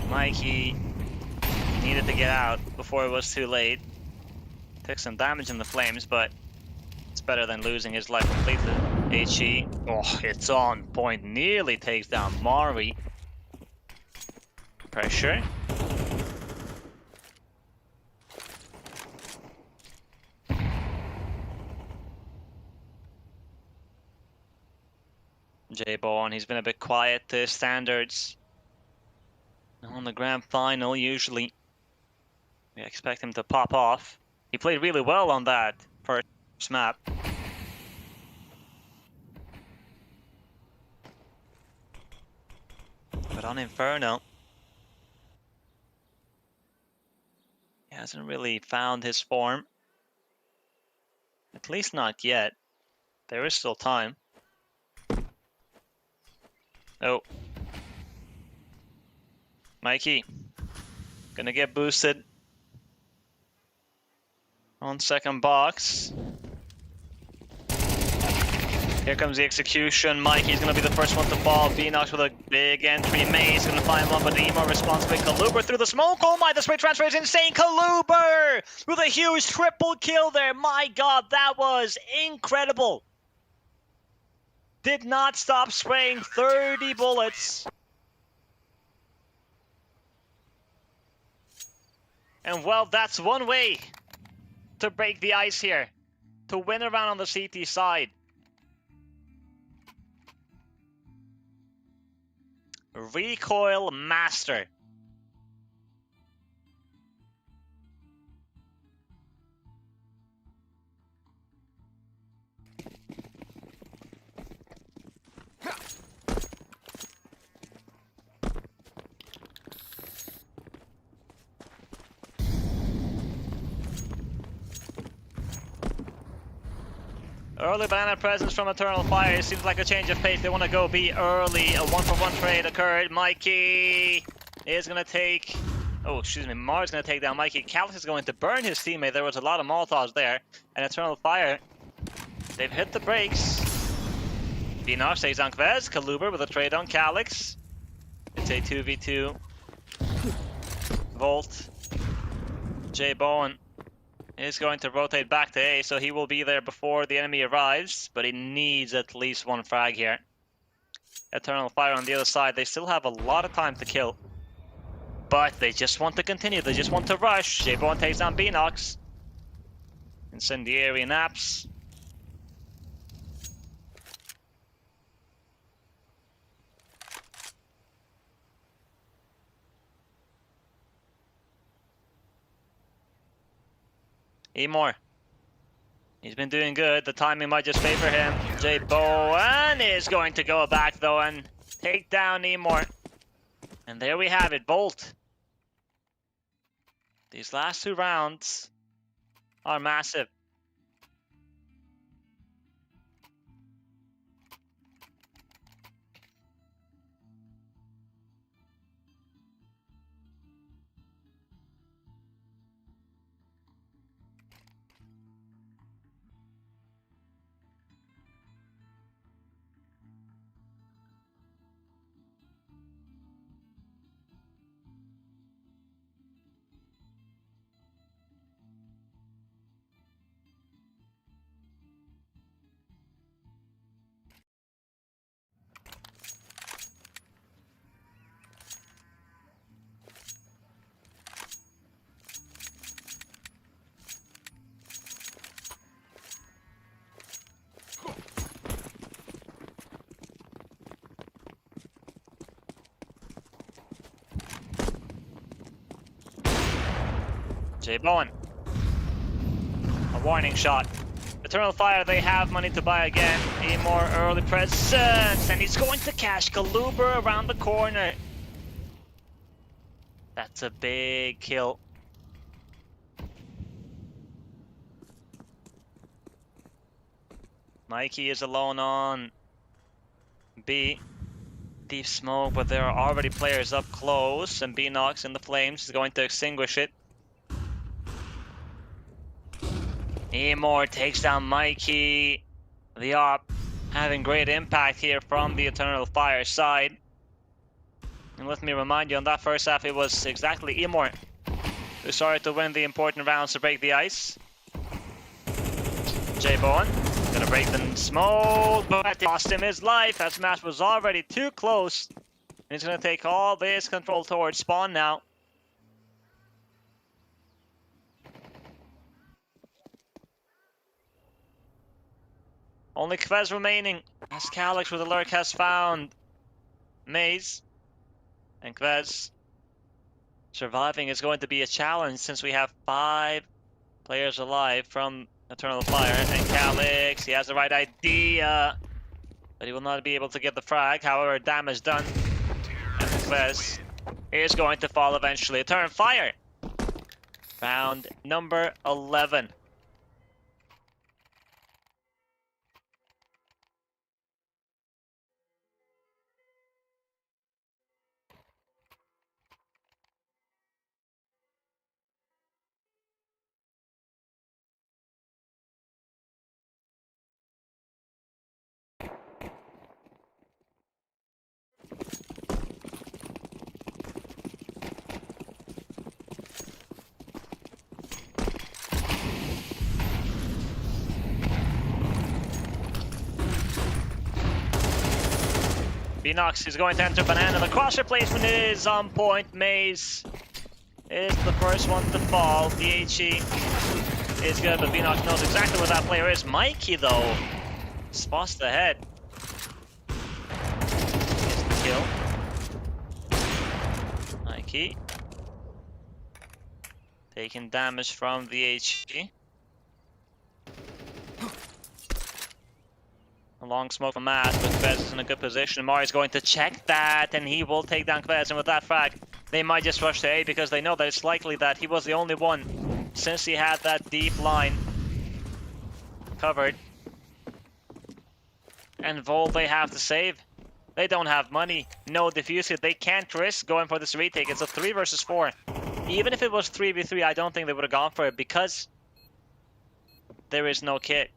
Mikey needed to get out before it was too late. Took some damage in the flames, but it's better than losing his life completely. HE, oh, it's on point. Nearly takes down Marvy. Pressure. J-Bone, he's been a bit quiet to his standards. On the grand final, usually We expect him to pop off. He played really well on that first map. But on Inferno, he hasn't really found his form. At least not yet. There is still time. Oh. Mikey. Gonna get boosted. On second box. Here comes the execution. Mikey's gonna be the first one to fall. Beanox with a big entry. Maze gonna find one, but the Emo responsibly. Kaluber through the smoke. Oh my, the spray transfer is insane. Kaluber with a huge triple kill there. My god, that was incredible. Did not stop spraying 30 bullets. And well, that's one way to break the ice here. To win a round on the CT side. Recoil Master. Early banner presence from Eternal Fire. Seems like a change of pace. They want to go B early. A 1-for-1 trade occurred. Mikey is going to take... Oh, excuse me. Mars is going to take down Mikey. Calyx is going to burn his teammate. There was a lot of Molotovs there. And Eternal Fire, they've hit the brakes. Beanox takes down Kvez. Kaluber with a trade on Calyx. It's a 2v2. Volt. J Bowen is going to rotate back to A, so he will be there before the enemy arrives, but he needs at least one frag here. Eternal Fire on the other side, they still have a lot of time to kill. But they just want to continue, they just want to rush. J-Bone takes down Beanox. Incendiary naps. Emor. He's been doing good. The timing might just favor him. J Bowen is going to go back though and take down Emor. And there we have it, Bolt. These last two rounds are massive. J Bowen. A warning shot. Eternal Fire, they have money to buy again. Emor early presence, and he's going to cash Kaluber around the corner. That's a big kill. Mikey is alone on B. Deep smoke, but there are already players up close, and Beanox in the flames is going to extinguish it. Emor takes down Mikey. The AWP having great impact here from the Eternal Fire side. And let me remind you, on that first half, it was exactly Emor who started to win the important rounds to break the ice. J Bowen gonna break the smoke, but it cost him his life as match was already too close. And he's gonna take all this control towards spawn now. Only Kvez remaining, as Calyx with a lurk has found Maze. And Kvez Surviving is going to be a challenge since we have 5 players alive from Eternal Fire. And Calix, he has the right idea, but he will not be able to get the frag. However, damage done. And Quest is going to fall eventually. Eternal Fire. Round number 11. Beanox is going to enter banana. The cross replacement is on point. Maze is the first one to fall. DHE is good, but Beanox knows exactly where that player is. Mikey, though, spots the head. Gets the kill. Mikey taking damage from VHE. A long smoke from Matt, but Kvez is in a good position. Mari's going to check that, and he will take down Kvez. And with that frag, they might just rush to A because they know that it's likely that he was the only one since he had that deep line covered. And Vol they have to save. They don't have money, no defuse it. They can't risk going for this retake. It's a 3 versus 4. Even if it was 3v3, I don't think they would have gone for it because there is no kit.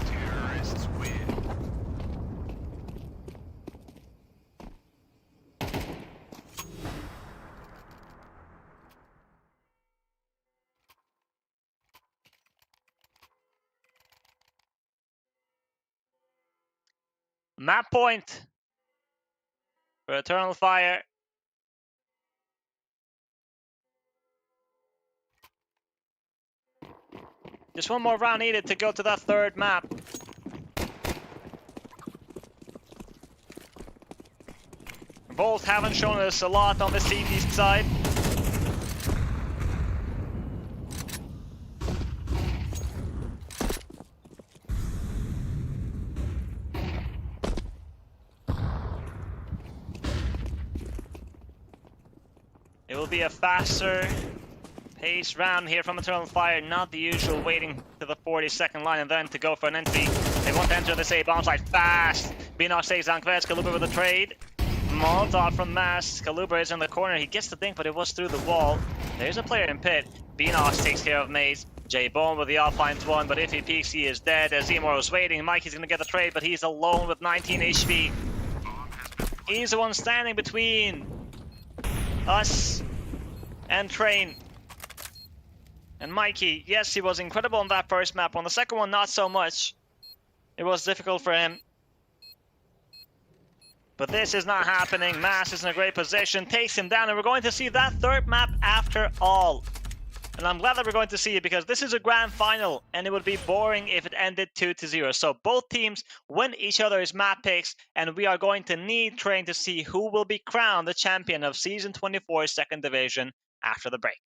Terrorists win. Map point for Eternal Fire. Just one more round needed to go to that third map. Volt haven't shown us a lot on the CT side. It will be a faster pace round here from Eternal Fire, not the usual waiting to the 40-second line and then to go for an entry. They want to enter this A bomb site fast. Beanox saves on Kvez, Kaluba with a trade. Molotov from Mass. Kaluba is in the corner. He gets the dink, but it was through the wall. There's a player in pit. Beanox takes care of Maze. J-Bone with the offline one, but if he peeks, he is dead. As Zemor is waiting, Mikey's gonna get the trade, but he's alone with 19 HP. He's the one standing between us and Train. And Mikey, yes, he was incredible on that first map. On the second one, not so much. It was difficult for him. But this is not happening. Mass is in a great position, takes him down, and we're going to see that third map after all. And I'm glad that we're going to see it because this is a grand final, and it would be boring if it ended 2-0. So both teams win each other's map picks, and we are going to need Train to see who will be crowned the champion of Season 24 Second Division after the break.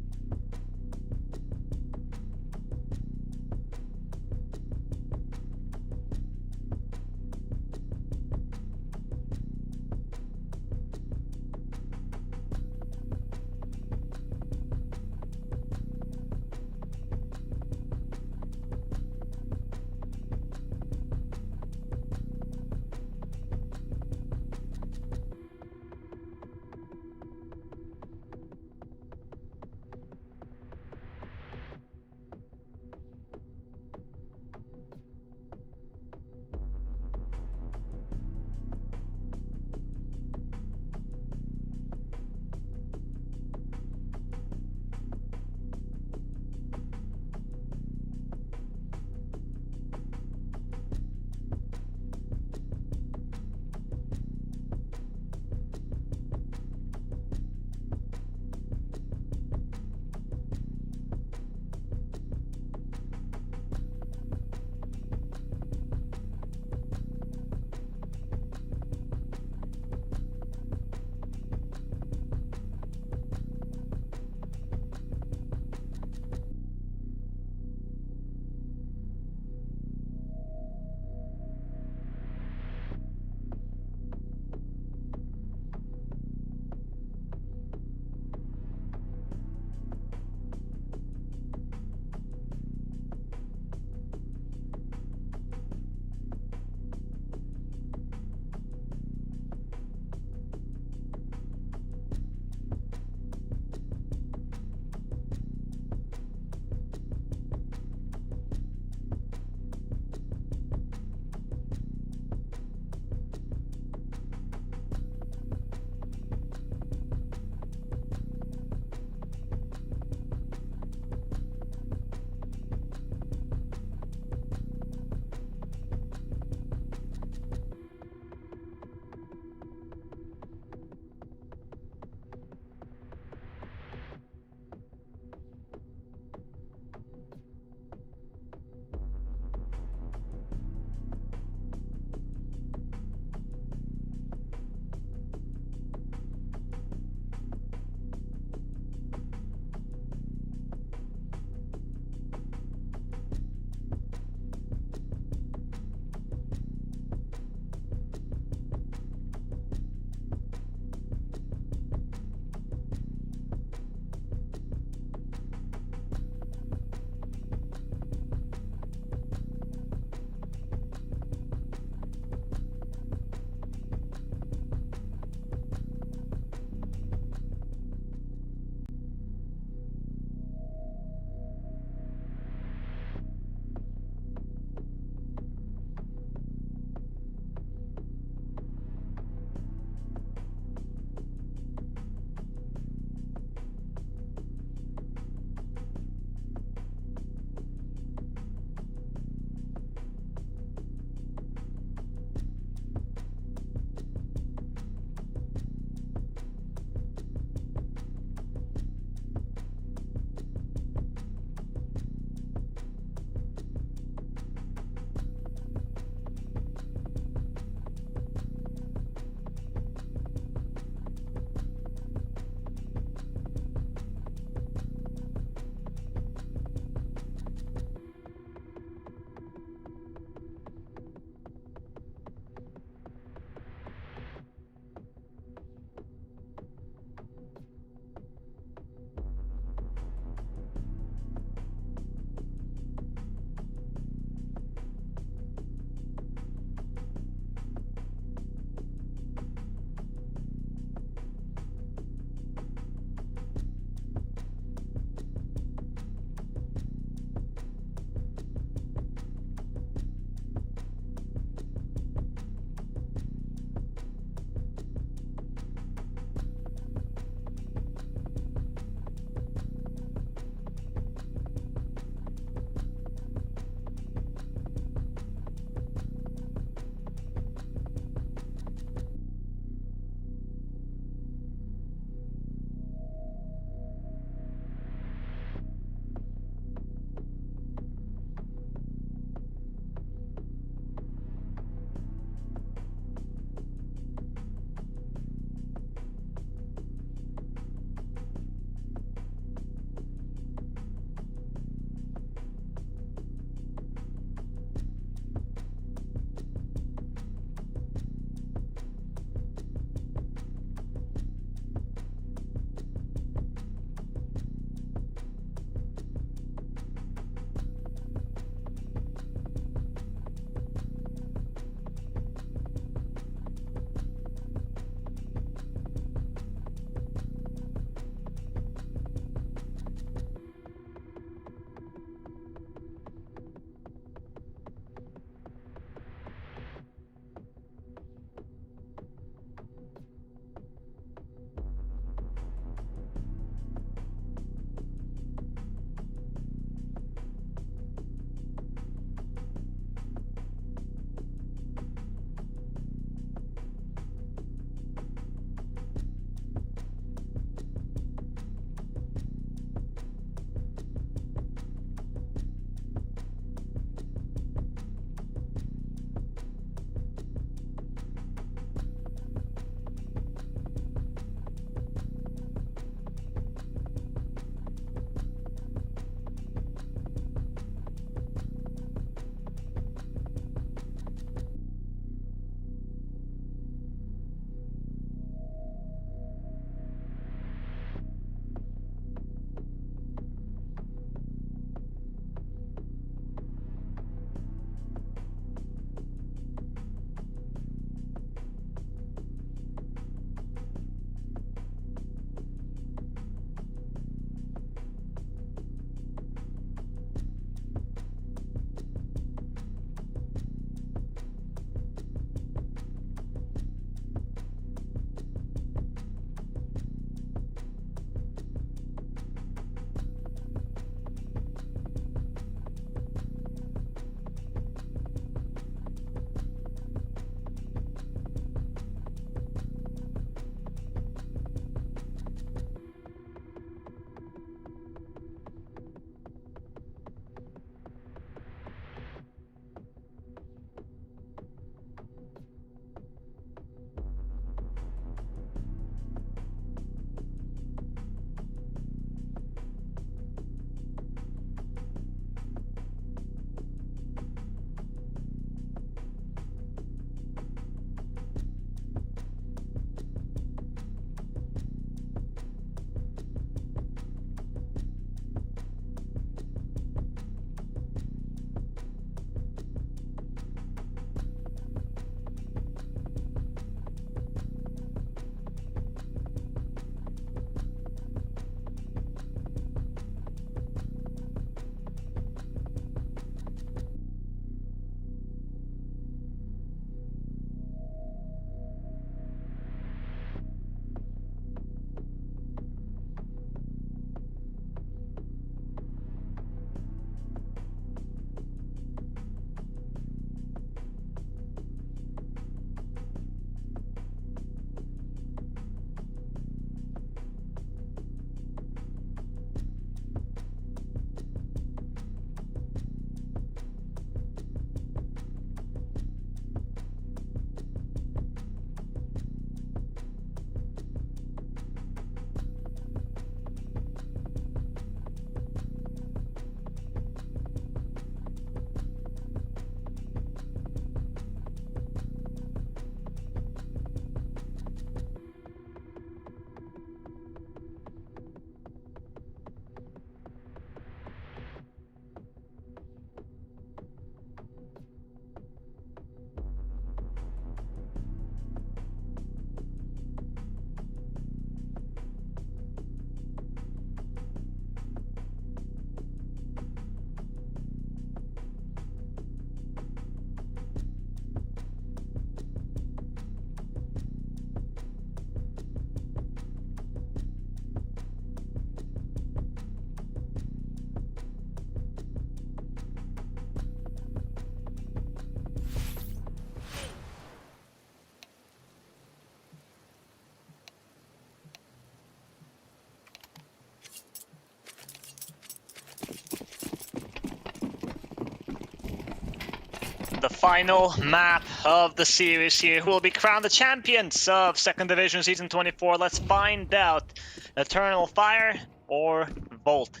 final map of the series here. Who will be crowned the champions of Second Division Season 24? Let's find out. Eternal Fire or Volt?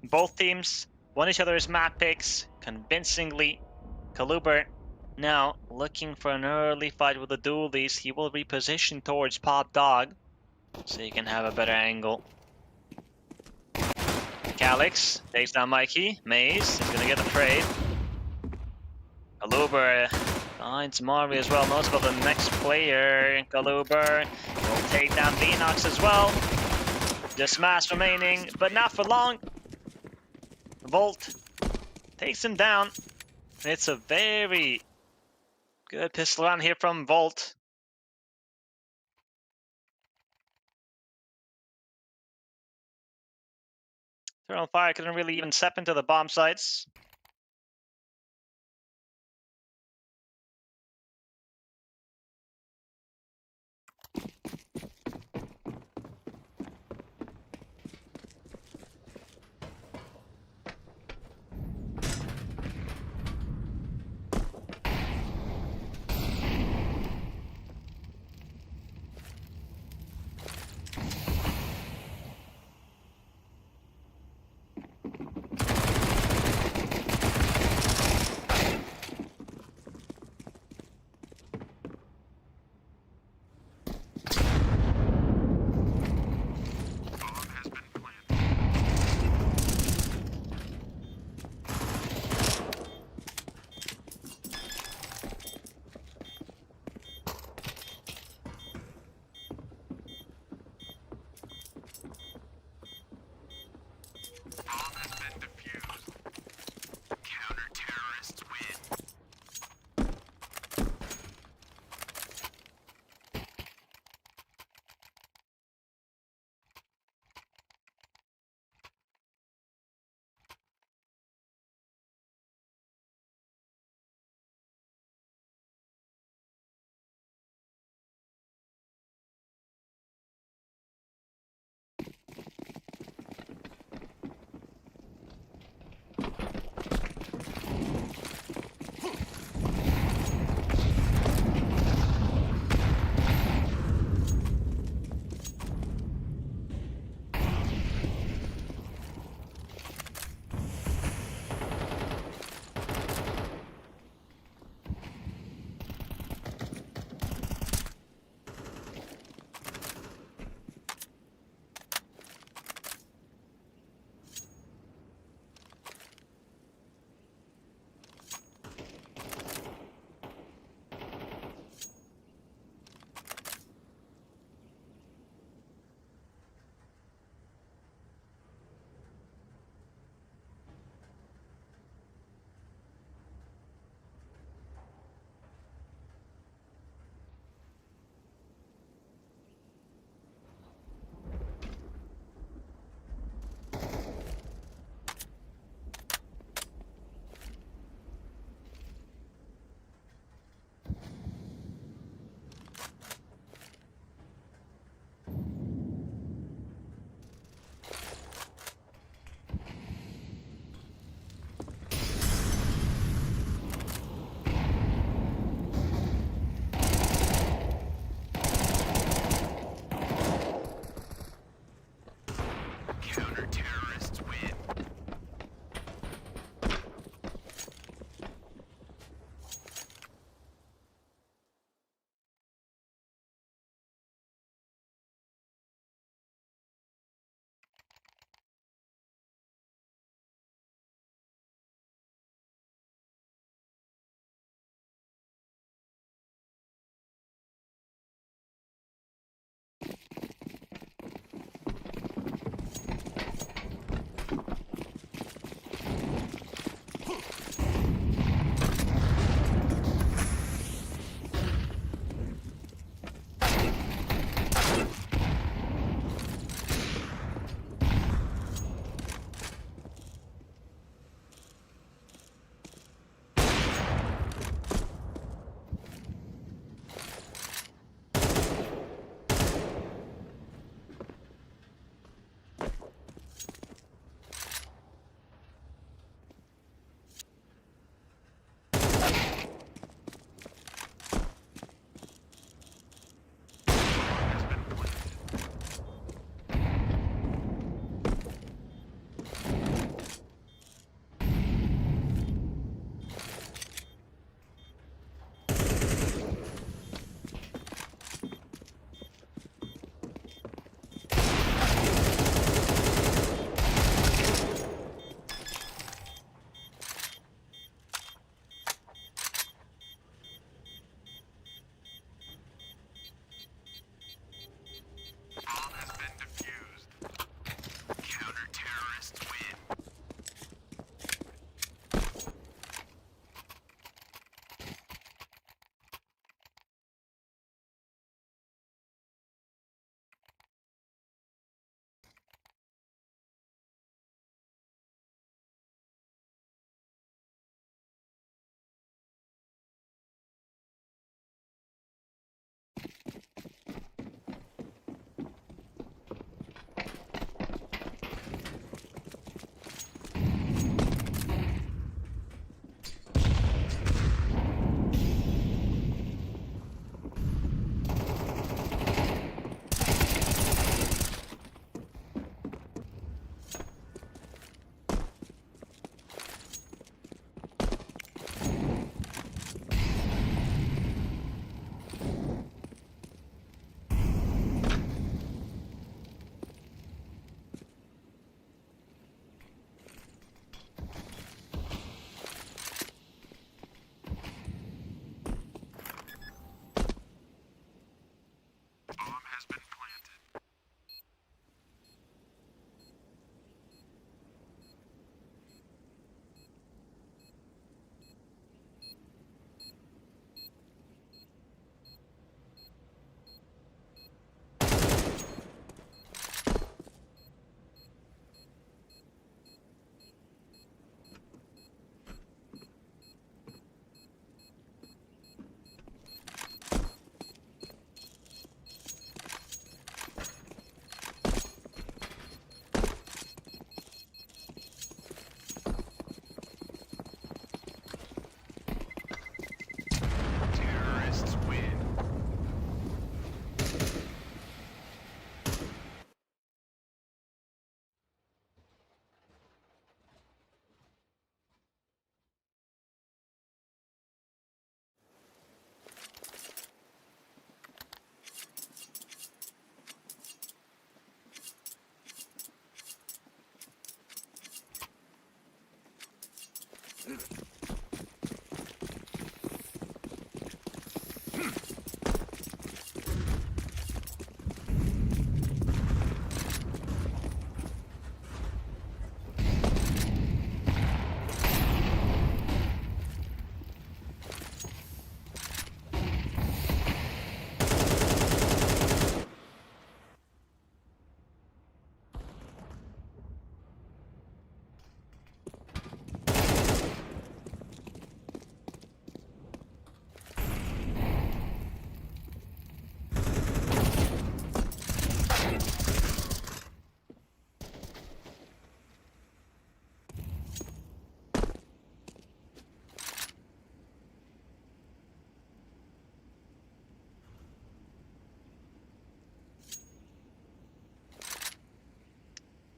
Both teams won each other's map picks convincingly. Kaluber now looking for an early fight with the dualies. He will reposition towards Pop Dog so he can have a better angle. Calix takes down Mikey. Maze is gonna get the trade. Kaluber finds Marvi as well. Knows about the next player. Kaluber will take down Venox as well. Just Mass remaining, but not for long. Volt takes him down. It's a very good pistol round here from Volt. Eternal Fire couldn't really even step into the bomb sites.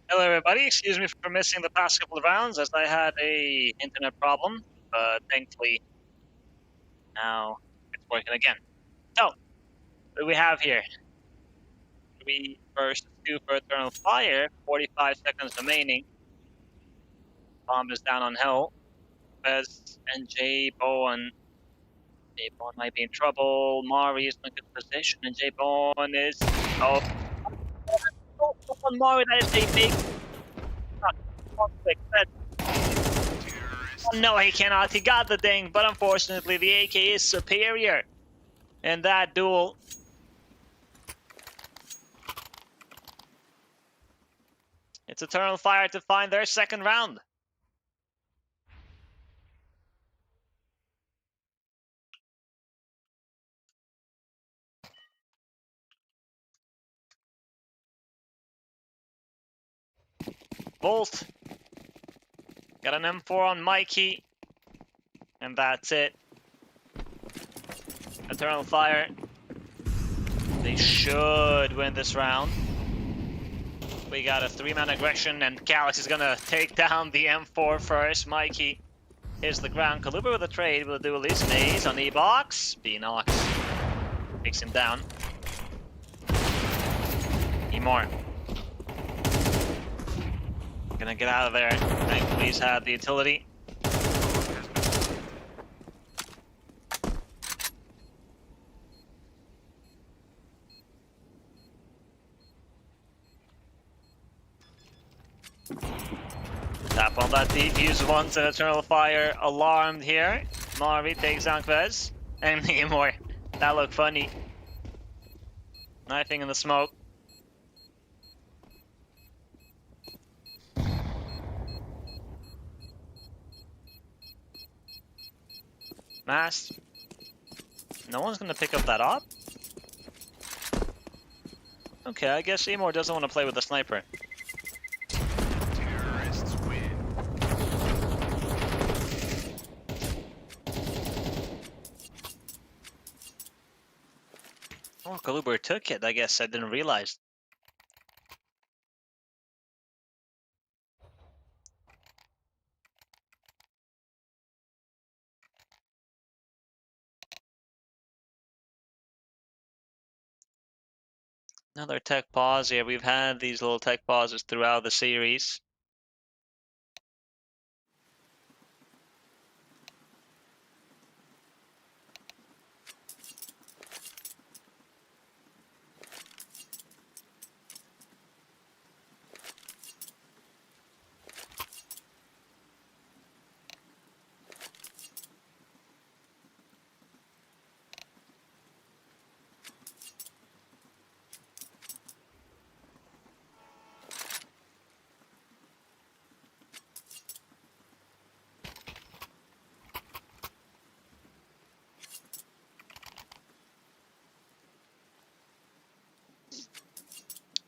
Hello everybody, excuse me for missing the past couple of rounds as I had a internet problem, but thankfully now it's working again. So, what do we have here? 3 versus 2 for Eternal Fire, 45 seconds remaining. Bomb is down on Hell. Bez and J-Bone. J-Bone might be in trouble. Mari is in a good position, and J-Bone is... Oh, on Mari, that is a big... conflict. Oh, no, he cannot. He got the ding, but unfortunately, the AK is superior in that duel. It's Eternal Fire to find their second round. Volt. Got an M4 on Mikey. And that's it. Eternal Fire. They should win this round. We got a 3-man aggression, and Calix is gonna take down the M4 first. Mikey hits the ground. Kaluba with a trade will do at least Maze on E-Box. B-Nox takes him down. E-More. Gonna get out of there. Thankfully he's had the utility. Tap on that defuse once and Eternal Fire alarmed here. Mari takes down Kvez. And Neemore. That looked funny. Knifing in the smoke. Mast. No one's gonna pick up that op? Okay, I guess Seymour doesn't want to play with the sniper. Terrorists win. Oh, Kaluber took it, I guess. I didn't realize. Another tech pause here. We've had these little tech pauses throughout the series.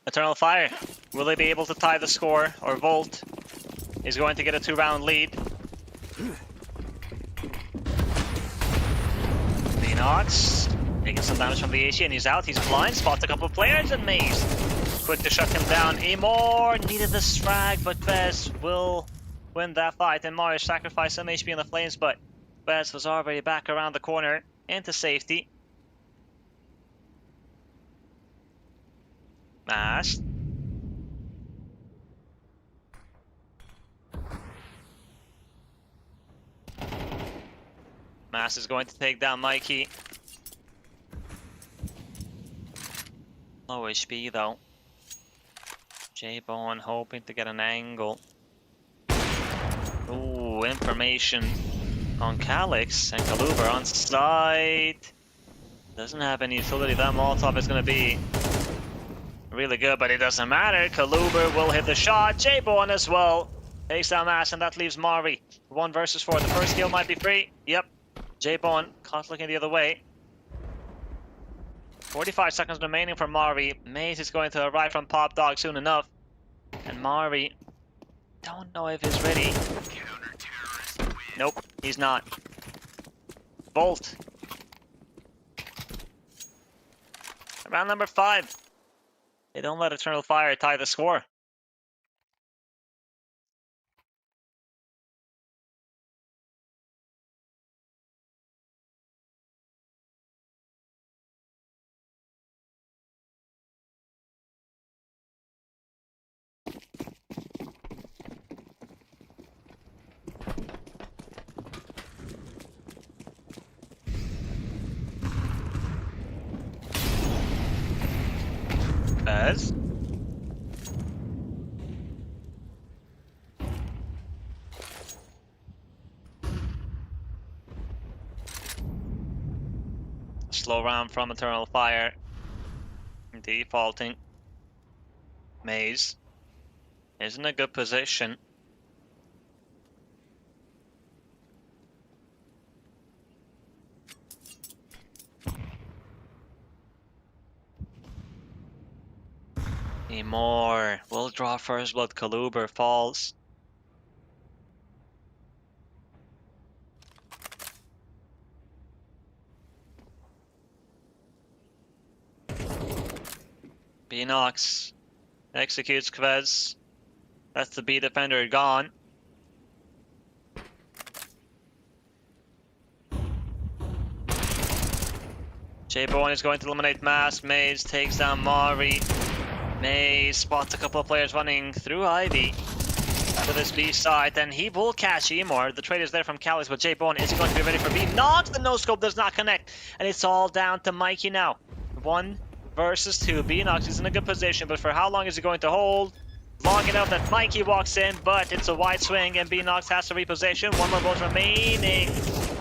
Eternal Fire. Will they be able to tie the score? Or Volt is going to get a 2-round lead. Knox taking some damage from the AC and he's out. He's blind. Spots a couple of players and Maze. Quick to shut him down. Amor needed the strag, but Bez will win that fight. And Marius sacrificed some HP in the flames, but Bez was already back around the corner into safety. Mast. Mass is going to take down Mikey. Low HP though. J-Bone hoping to get an angle. Ooh, information on Calyx and Kaluber on site. Doesn't have any utility. That Molotov is going to be really good, but it doesn't matter. Kaluber will hit the shot. J-Bone as well. Takes down Mass, and that leaves Mari. 1 versus 4. The first kill might be free. Yep. J-Bone caught looking the other way. 45 seconds remaining for Mari. Maze is going to arrive from Pop Dog soon enough. And Mari, don't know if he's ready. Nope, he's not. Bolt. Round number 5. They don't let Eternal Fire tie the score. Bez. Slow round from Eternal Fire. Defaulting. Maze is in a good position. Need more. Will draw first blood. Kaluber falls. Beanox executes Kvez. That's the B defender gone. J-Bone is going to eliminate Mask. Maze takes down Mari. Maze spots a couple of players running through Ivy to this B side, and he will catch Emor. The trade is there from Calyx, but J-Bone, is he going to be ready for B? Nox, the no-scope does not connect, and it's all down to Mikey now. 1 versus 2. Beanox is in a good position, but for how long is he going to hold? Long enough that Mikey walks in, but it's a wide swing, and Beanox has to reposition. 1 more bolt remaining.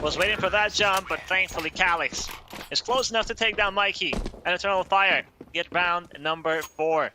Was waiting for that jump, but thankfully Calyx is close enough to take down Mikey. And Eternal Fire get round number 4.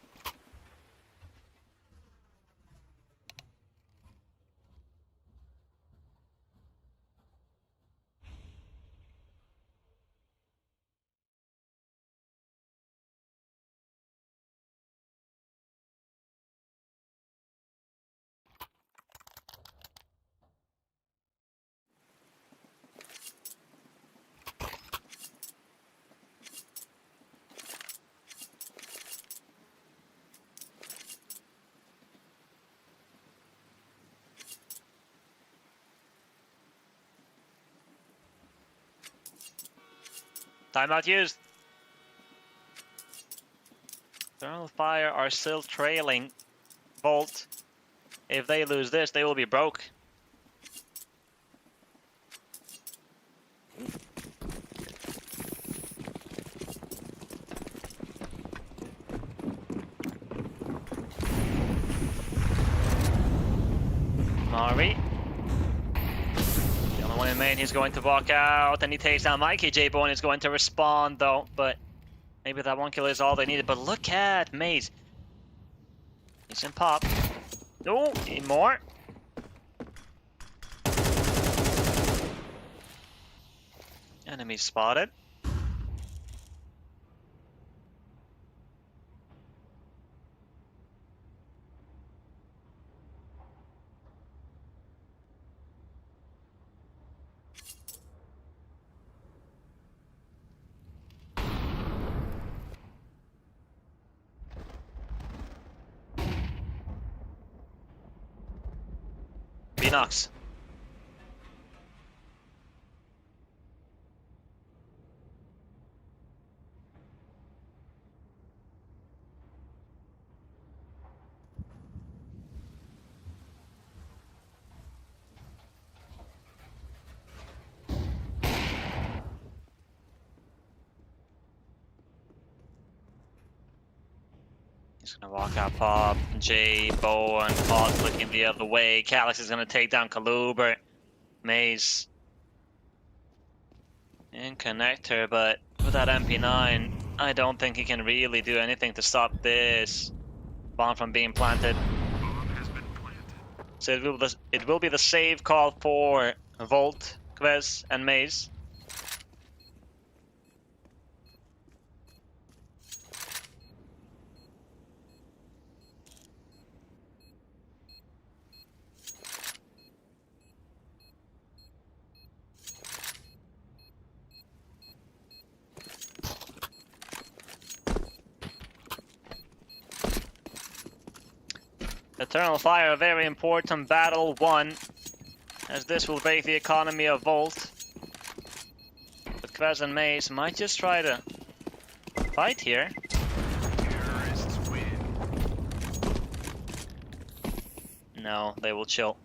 Timeout used. Eternal Fire are still trailing Bolt. If they lose this, they will be broke. Mari. The only one in main, he's going to walk out, and he takes down Mikey. J-Bone is going to respond though, but maybe that 1 kill is all they needed. But look at Maze. He's in pop. Oh, need more. Enemy spotted. Beanox. Gonna walk out pop. J, Bo, and Pod looking the other way. Calyx is gonna take down Kaluber. Maze. And connector, but with that MP9, I don't think he can really do anything to stop this bomb from being planted. Bomb has been planted. So it will be the save call for Volt, Quez, and Maze. Eternal Fire, a very important battle won, as this will break the economy of Volt. But Quez and Maze might just try to fight here. Terrorists win. No, they will chill.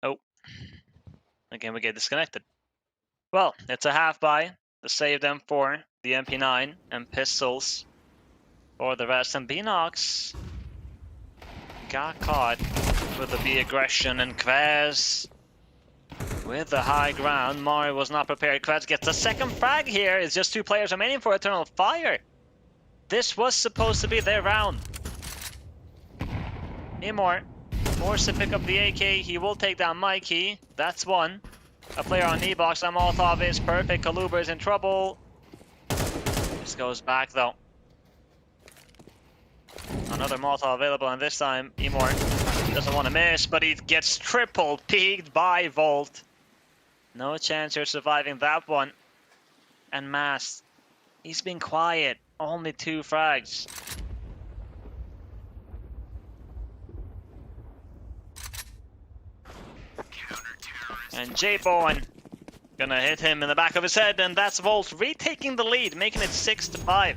Oh. Again, we get disconnected. Well, it's a half buy to save them for the MP9 and pistols for the rest. And Beanox got caught with the B aggression, and Quez with the high ground. Mario was not prepared. Quez gets a second frag here. It's just two players remaining for Eternal Fire. This was supposed to be their round. Emor forced to pick up the AK. He will take down Mikey. That's one. A player on knee box. That Molotov is perfect. Kaluber is in trouble. This goes back though. Another Molotov available, and this time Emor doesn't want to miss, but he gets triple peeked by Volt. No chance you're surviving that one. And Mast, he's been quiet. Only 2 frags. And J Bowen gonna hit him in the back of his head, and that's Volt retaking the lead, making it 6-5.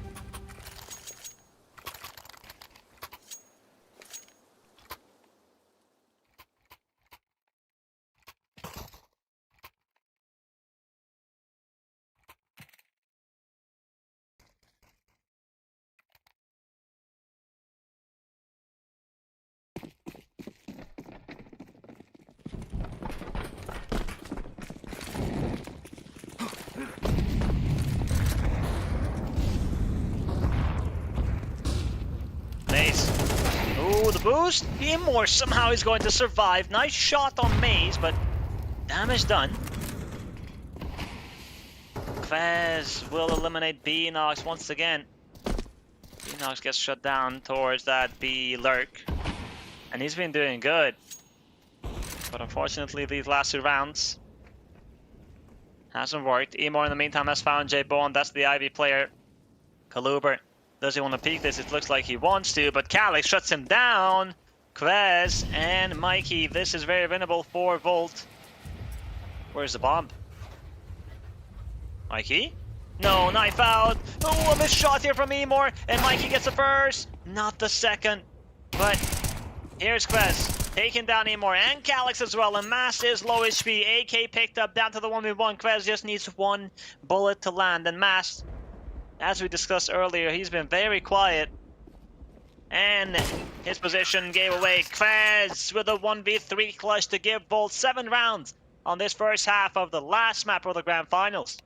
Maze. Ooh, the boost. Emor somehow is going to survive. Nice shot on Maze, but damage done. Quez will eliminate Beanox once again. Beanox gets shut down towards that B lurk. And he's been doing good. But unfortunately, these last 2 rounds hasn't worked. Emor in the meantime has found J Bone. That's the Ivy player. Kaluber. Does he want to peek this? It looks like he wants to, but Calyx shuts him down. Quez and Mikey. This is very winnable for Volt. Where's the bomb? Mikey? No, knife out. Oh, a missed shot here from Emor, and Mikey gets the first. Not the second, but here's Quez. Taking down Emor and Calyx as well, and Mass is low HP. AK picked up down to the 1v1. Quez just needs 1 bullet to land, and Mass, as we discussed earlier, he's been very quiet. And his position gave away. Quez with a 1v3 clutch to give Volt 7 rounds on this first half of the last map of the Grand Finals.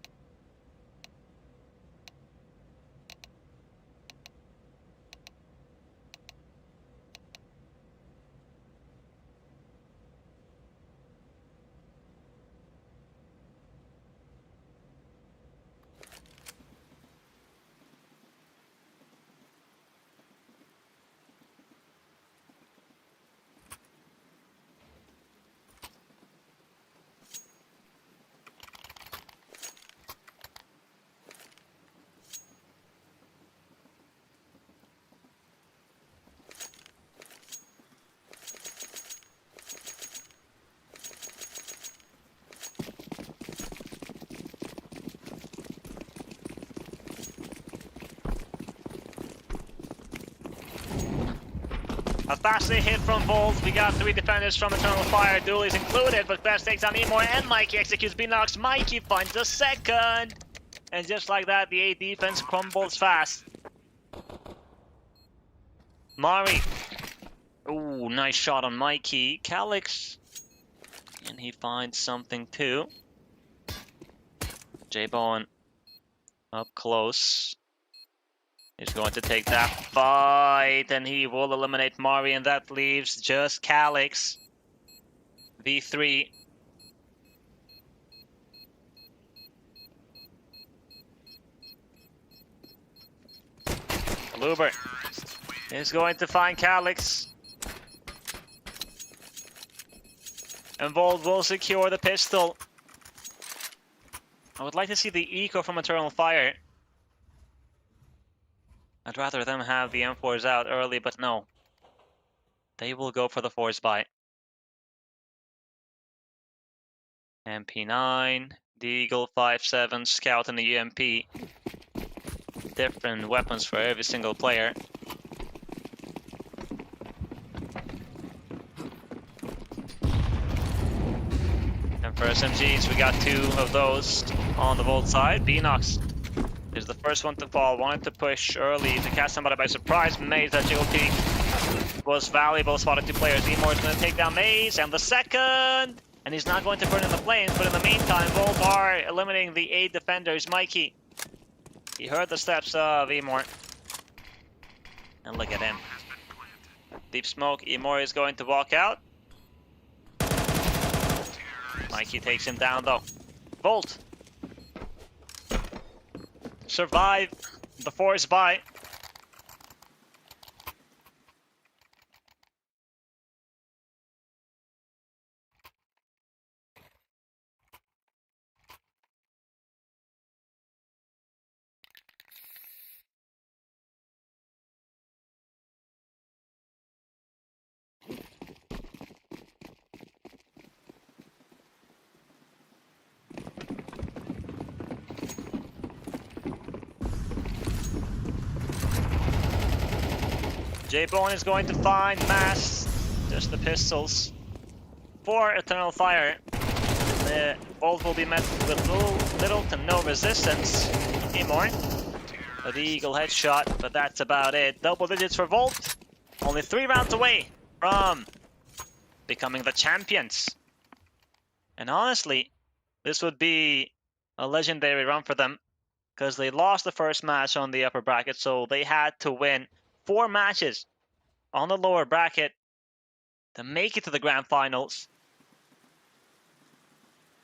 A fast hit from Volt. We got 3 defenders from Eternal Fire, Dooley's included, but Best takes on Emor and Mikey executes Beanox. Mikey finds the second. And just like that, the A defense crumbles fast. Mari. Ooh, nice shot on Mikey. Calix. And he finds something too. J-Bowen up close. He's going to take that fight, and he will eliminate Mari, and that leaves just Calix. V3. Luber is going to find Calix. And Volt will secure the pistol. I would like to see the eco from Eternal Fire. I'd rather them have the M4s out early, but no. They will go for the force buy. MP9, Deagle 5.7, Scout, and the UMP. Different weapons for every single player. And for SMGs, we got 2 of those on the Volt side. Beanox is the first one to fall. Wanted to push early to catch somebody by surprise. Maze at Jiggle Peak was valuable. Spotted 2 players. Emor is going to take down Maze, and the second! And he's not going to burn in the flames, but in the meantime, Volt are eliminating the 8 defenders. Mikey, he heard the steps of Emor. And look at him. Deep smoke. Emor is going to walk out. Mikey takes him down though. Volt. Survive the force buy. J-Bone is going to find Mass. Just the pistols. For Eternal Fire. The Volt will be met with little to no resistance. Emor. The Eagle headshot, but that's about it. Double digits for Volt. Only 3 rounds away from becoming the champions. And honestly, this would be a legendary run for them. Because they lost the first match on the upper bracket, so they had to win 4 matches on the lower bracket to make it to the grand finals.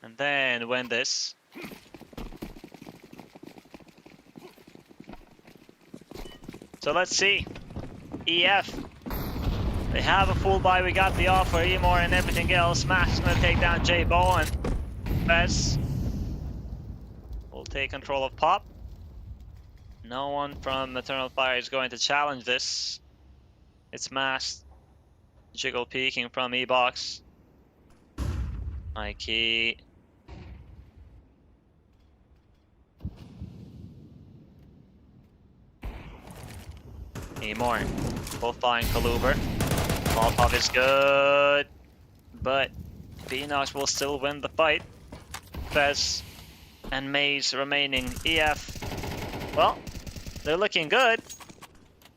And then win this. So let's see. EF. They have a full buy. We got the offer. Emor and everything else. Max is going to take down J-Bowen. Fez will take control of Pop. No one from Eternal Fire is going to challenge this. It's Mass. Jiggle peeking from E-Box. Mikey. Emor. Will find Kaluber. Molotov is good. But Beanox will still win the fight. Fez and Maze remaining. EF. Well, they're looking good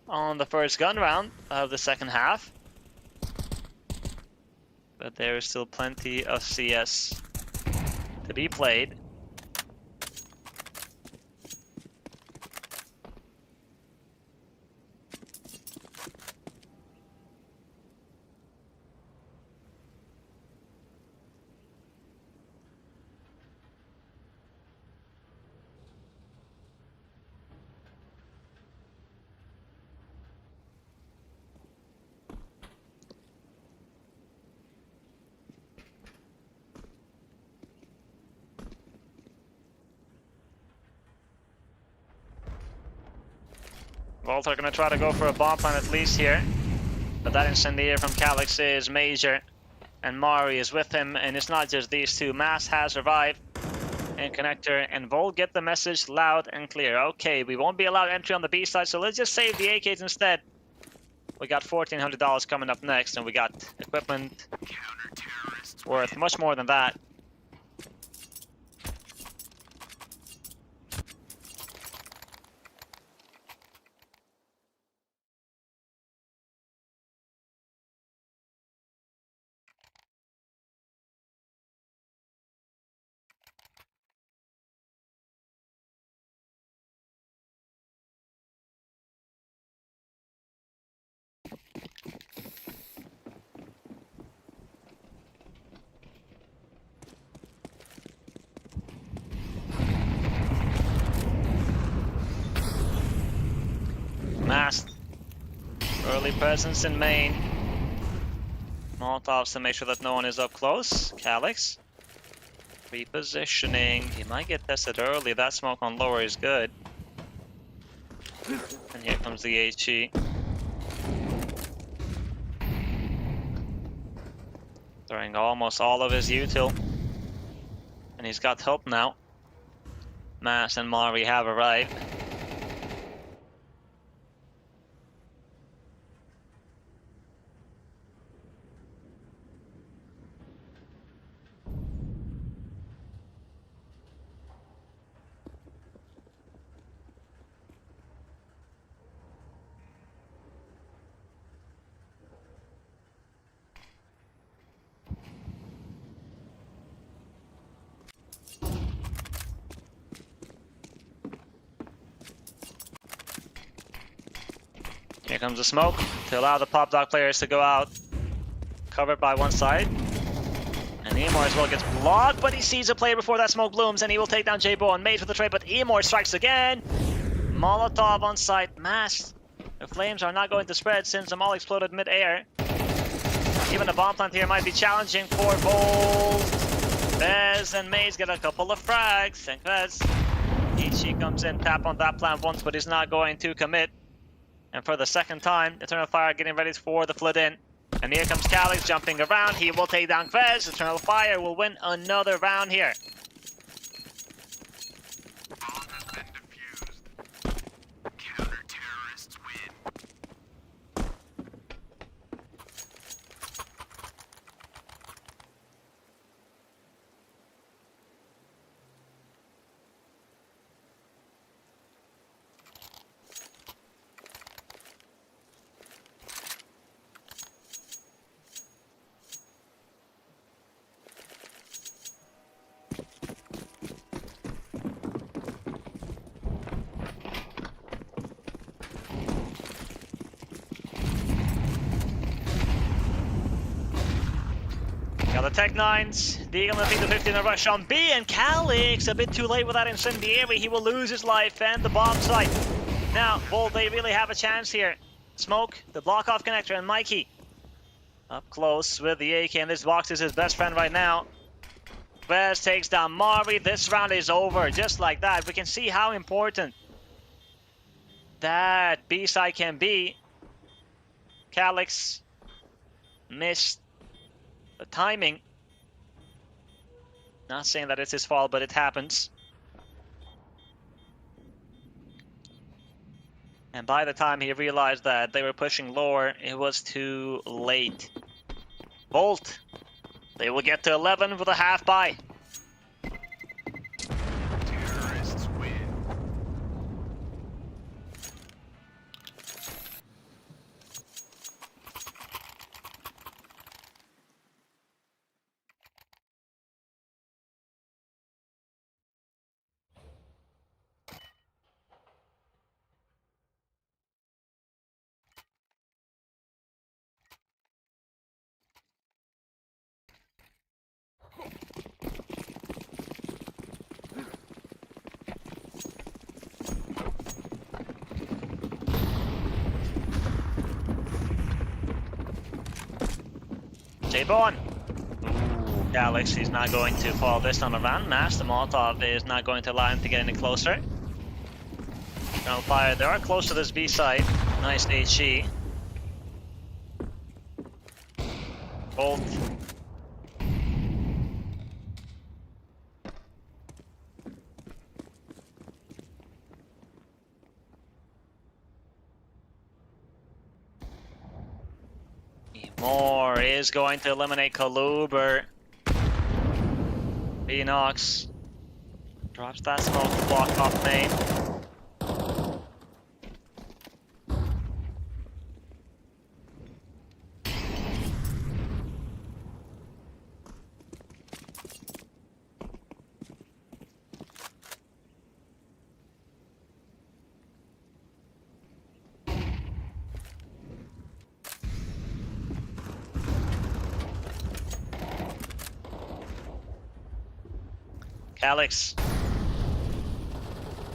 on the first gun round of the second half. But there is still plenty of CS to be played. Volt are going to try to go for a bomb plant at least here. But that incendiary from Calix is major. And Mari is with him. And it's not just these 2. Mass has revived. And Connector and Volt get the message loud and clear. Okay, we won't be allowed entry on the B side. So let's just save the AKs instead. We got $1,400 coming up next, and we got equipment worth much more than that. Masked. Early presence in main. Molotovs to make sure that no one is up close. Calyx. Repositioning. He might get tested early. That smoke on lower is good. And here comes the HE. Throwing almost all of his util. And he's got help now. Mass and Mari have arrived. Here comes the smoke to allow the pop dog players to go out. Covered by one side. And Emor as well gets blocked, but he sees a player before that smoke blooms, and he will take down J-Bo and Mage with the trade, but Emor strikes again. Molotov on site, masked. The flames are not going to spread since the Mol exploded mid-air. Even a bomb plant here might be challenging for Bolt. Bez and Maze get a couple of frags, and Bez. Ichi comes in, tap on that plant once, but he's not going to commit. And for the second time, Eternal Fire getting ready for the flood in. And here comes Calyx jumping around. He will take down Kvez. Eternal Fire will win another round here. Bomb has been defused. Counter-terrorists win. Got the Tech 9s. Deagle gonna take the 50 in a rush on B, and Calyx a bit too late with that incendiary. He will lose his life and the bomb site. Now, Bolt, they really have a chance here. Smoke, the block off connector, and Mikey up close with the AK, and this box is his best friend right now. Vez takes down Mari. This round is over just like that. We can see how important that B side can be. Calyx missed the timing. Not saying that it's his fault, but it happens. And by the time he realized that they were pushing lower, it was too late. Bolt, they will get to 11 with a half buy. Terrorists win. J-Bone. Calyx, he's not going to fall this time around. Mass, the Molotov is not going to allow him to get any closer. Eternal Fire, they are close to this B side. Nice HE. Bolt. Moore is going to eliminate Kaluber. Enox drops that smoke to block off main. Calix.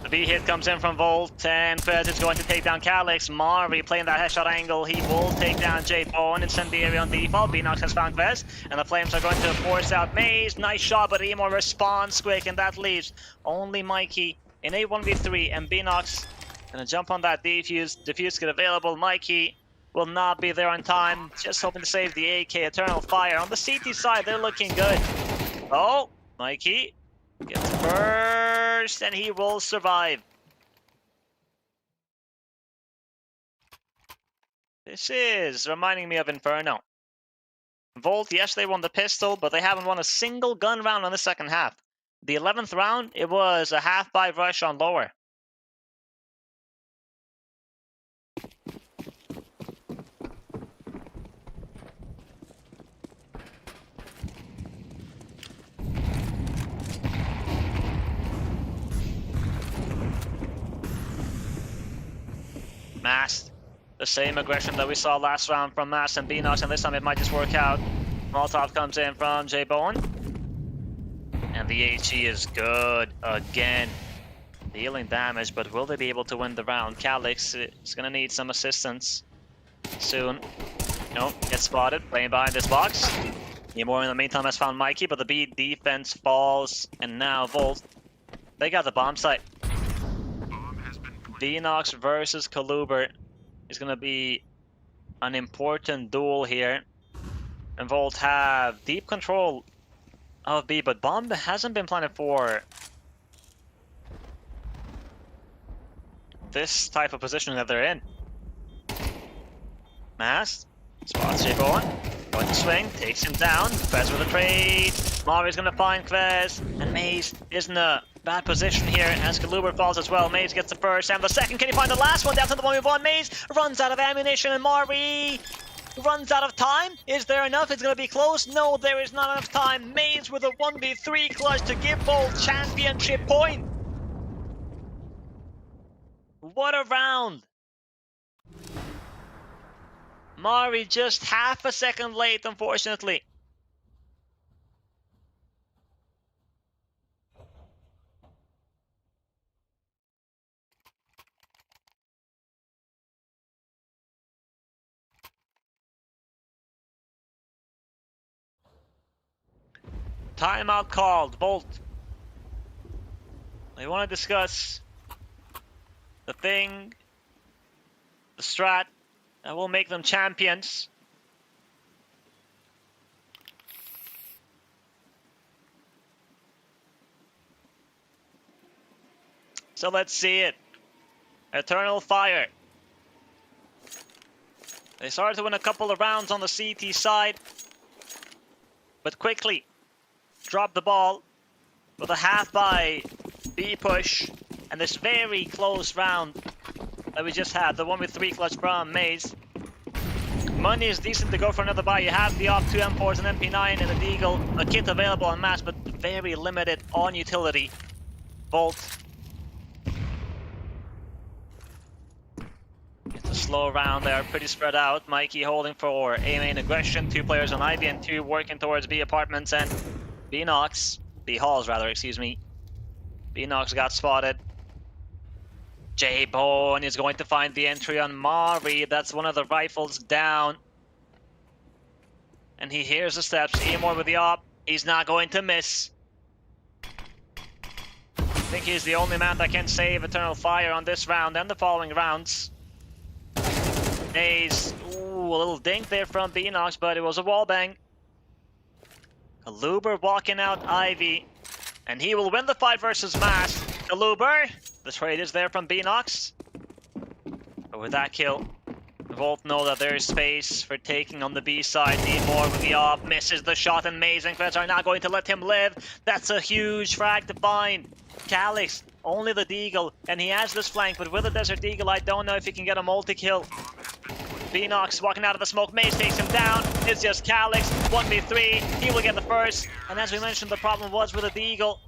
The B hit comes in from Volt, and Fez is going to take down Calix. Marvi playing that headshot angle. He will take down J-Bone. Incendiary on default. Beanox has found Fez, and the Flames are going to force out Maze. Nice shot, but Emo responds quick, and that leaves only Mikey in a 1v3, and Beanox gonna jump on that defuse. Defuse get available. Mikey will not be there on time. Just hoping to save the AK. Eternal Fire. On the CT side, they're looking good. Oh, Mikey gets first, and he will survive. This is reminding me of Inferno. Volt, yes, they won the pistol, but they haven't won a single gun round on the second half. The 11th round, it was a half-buy rush on lower. Mast, the same aggression that we saw last round from Mast and Beanox, and this time it might just work out. Molotov comes in from J-Bone. And the HE is good again. Dealing damage, but will they be able to win the round? Calix is gonna need some assistance soon. Nope, gets spotted, playing behind this box. Nemore in the meantime has found Mikey, but the B defense falls, and now Volt, they got the bomb site. Beanox versus Kaluber is going to be an important duel here. And Volt have deep control of B, but bomb hasn't been planted for this type of position that they're in. Mast spots J-Bone, going to swing, takes him down. Fez with a trade. Mari's going to find Fez, and Maze is in a bad position here as Kaluber falls as well. Maze gets the first and the second. Can he find the last one? Down to the 1v1. Maze runs out of ammunition, and Mari runs out of time. Is there enough? It's going to be close. No, there is not enough time. Maze with a 1v3 clutch to give Volt championship point. What a round. Mari just half a second late, unfortunately. Timeout called. Volt. They want to discuss the thing, the strat that will make them champions. So let's see it. Eternal Fire. They started to win a couple of rounds on the CT side, but quickly dropped the ball with a half-buy B push, and this very close round that we just had, the 1v3 clutch from Maze. Money is decent to go for another buy. You have the op 2 M4s, an MP9, and a Deagle, a kit available on mass, but very limited on utility. Volt. It's a slow round there, pretty spread out. Mikey holding for A main aggression, 2 players on Ivy and 2 working towards B apartments, and Beanox, B halls rather, excuse me. Beanox got spotted. J-Bone is going to find the entry on Mari. That's one of the rifles down. And he hears the steps. Emor with the op. He's not going to miss. I think he's the only man that can save Eternal Fire on this round and the following rounds. Maze. Ooh, a little dink there from Beanox, but it was a wallbang. Kaluber walking out Ivy. And he will win the fight versus Mass. Kaluber. The trade is there from Beanox. But with that kill, Volt know that there is space for taking on the B side. Need more with the op. Misses the shot. Amazing. Feds are not going to let him live. That's a huge frag to find. Calix, only the Deagle, and he has this flank, but with the Desert Eagle, I don't know if he can get a multi-kill. Phoenox walking out of the smoke. Maze takes him down. It's just Calix. 1v3. He will get the first. And as we mentioned, the problem was with the Deagle.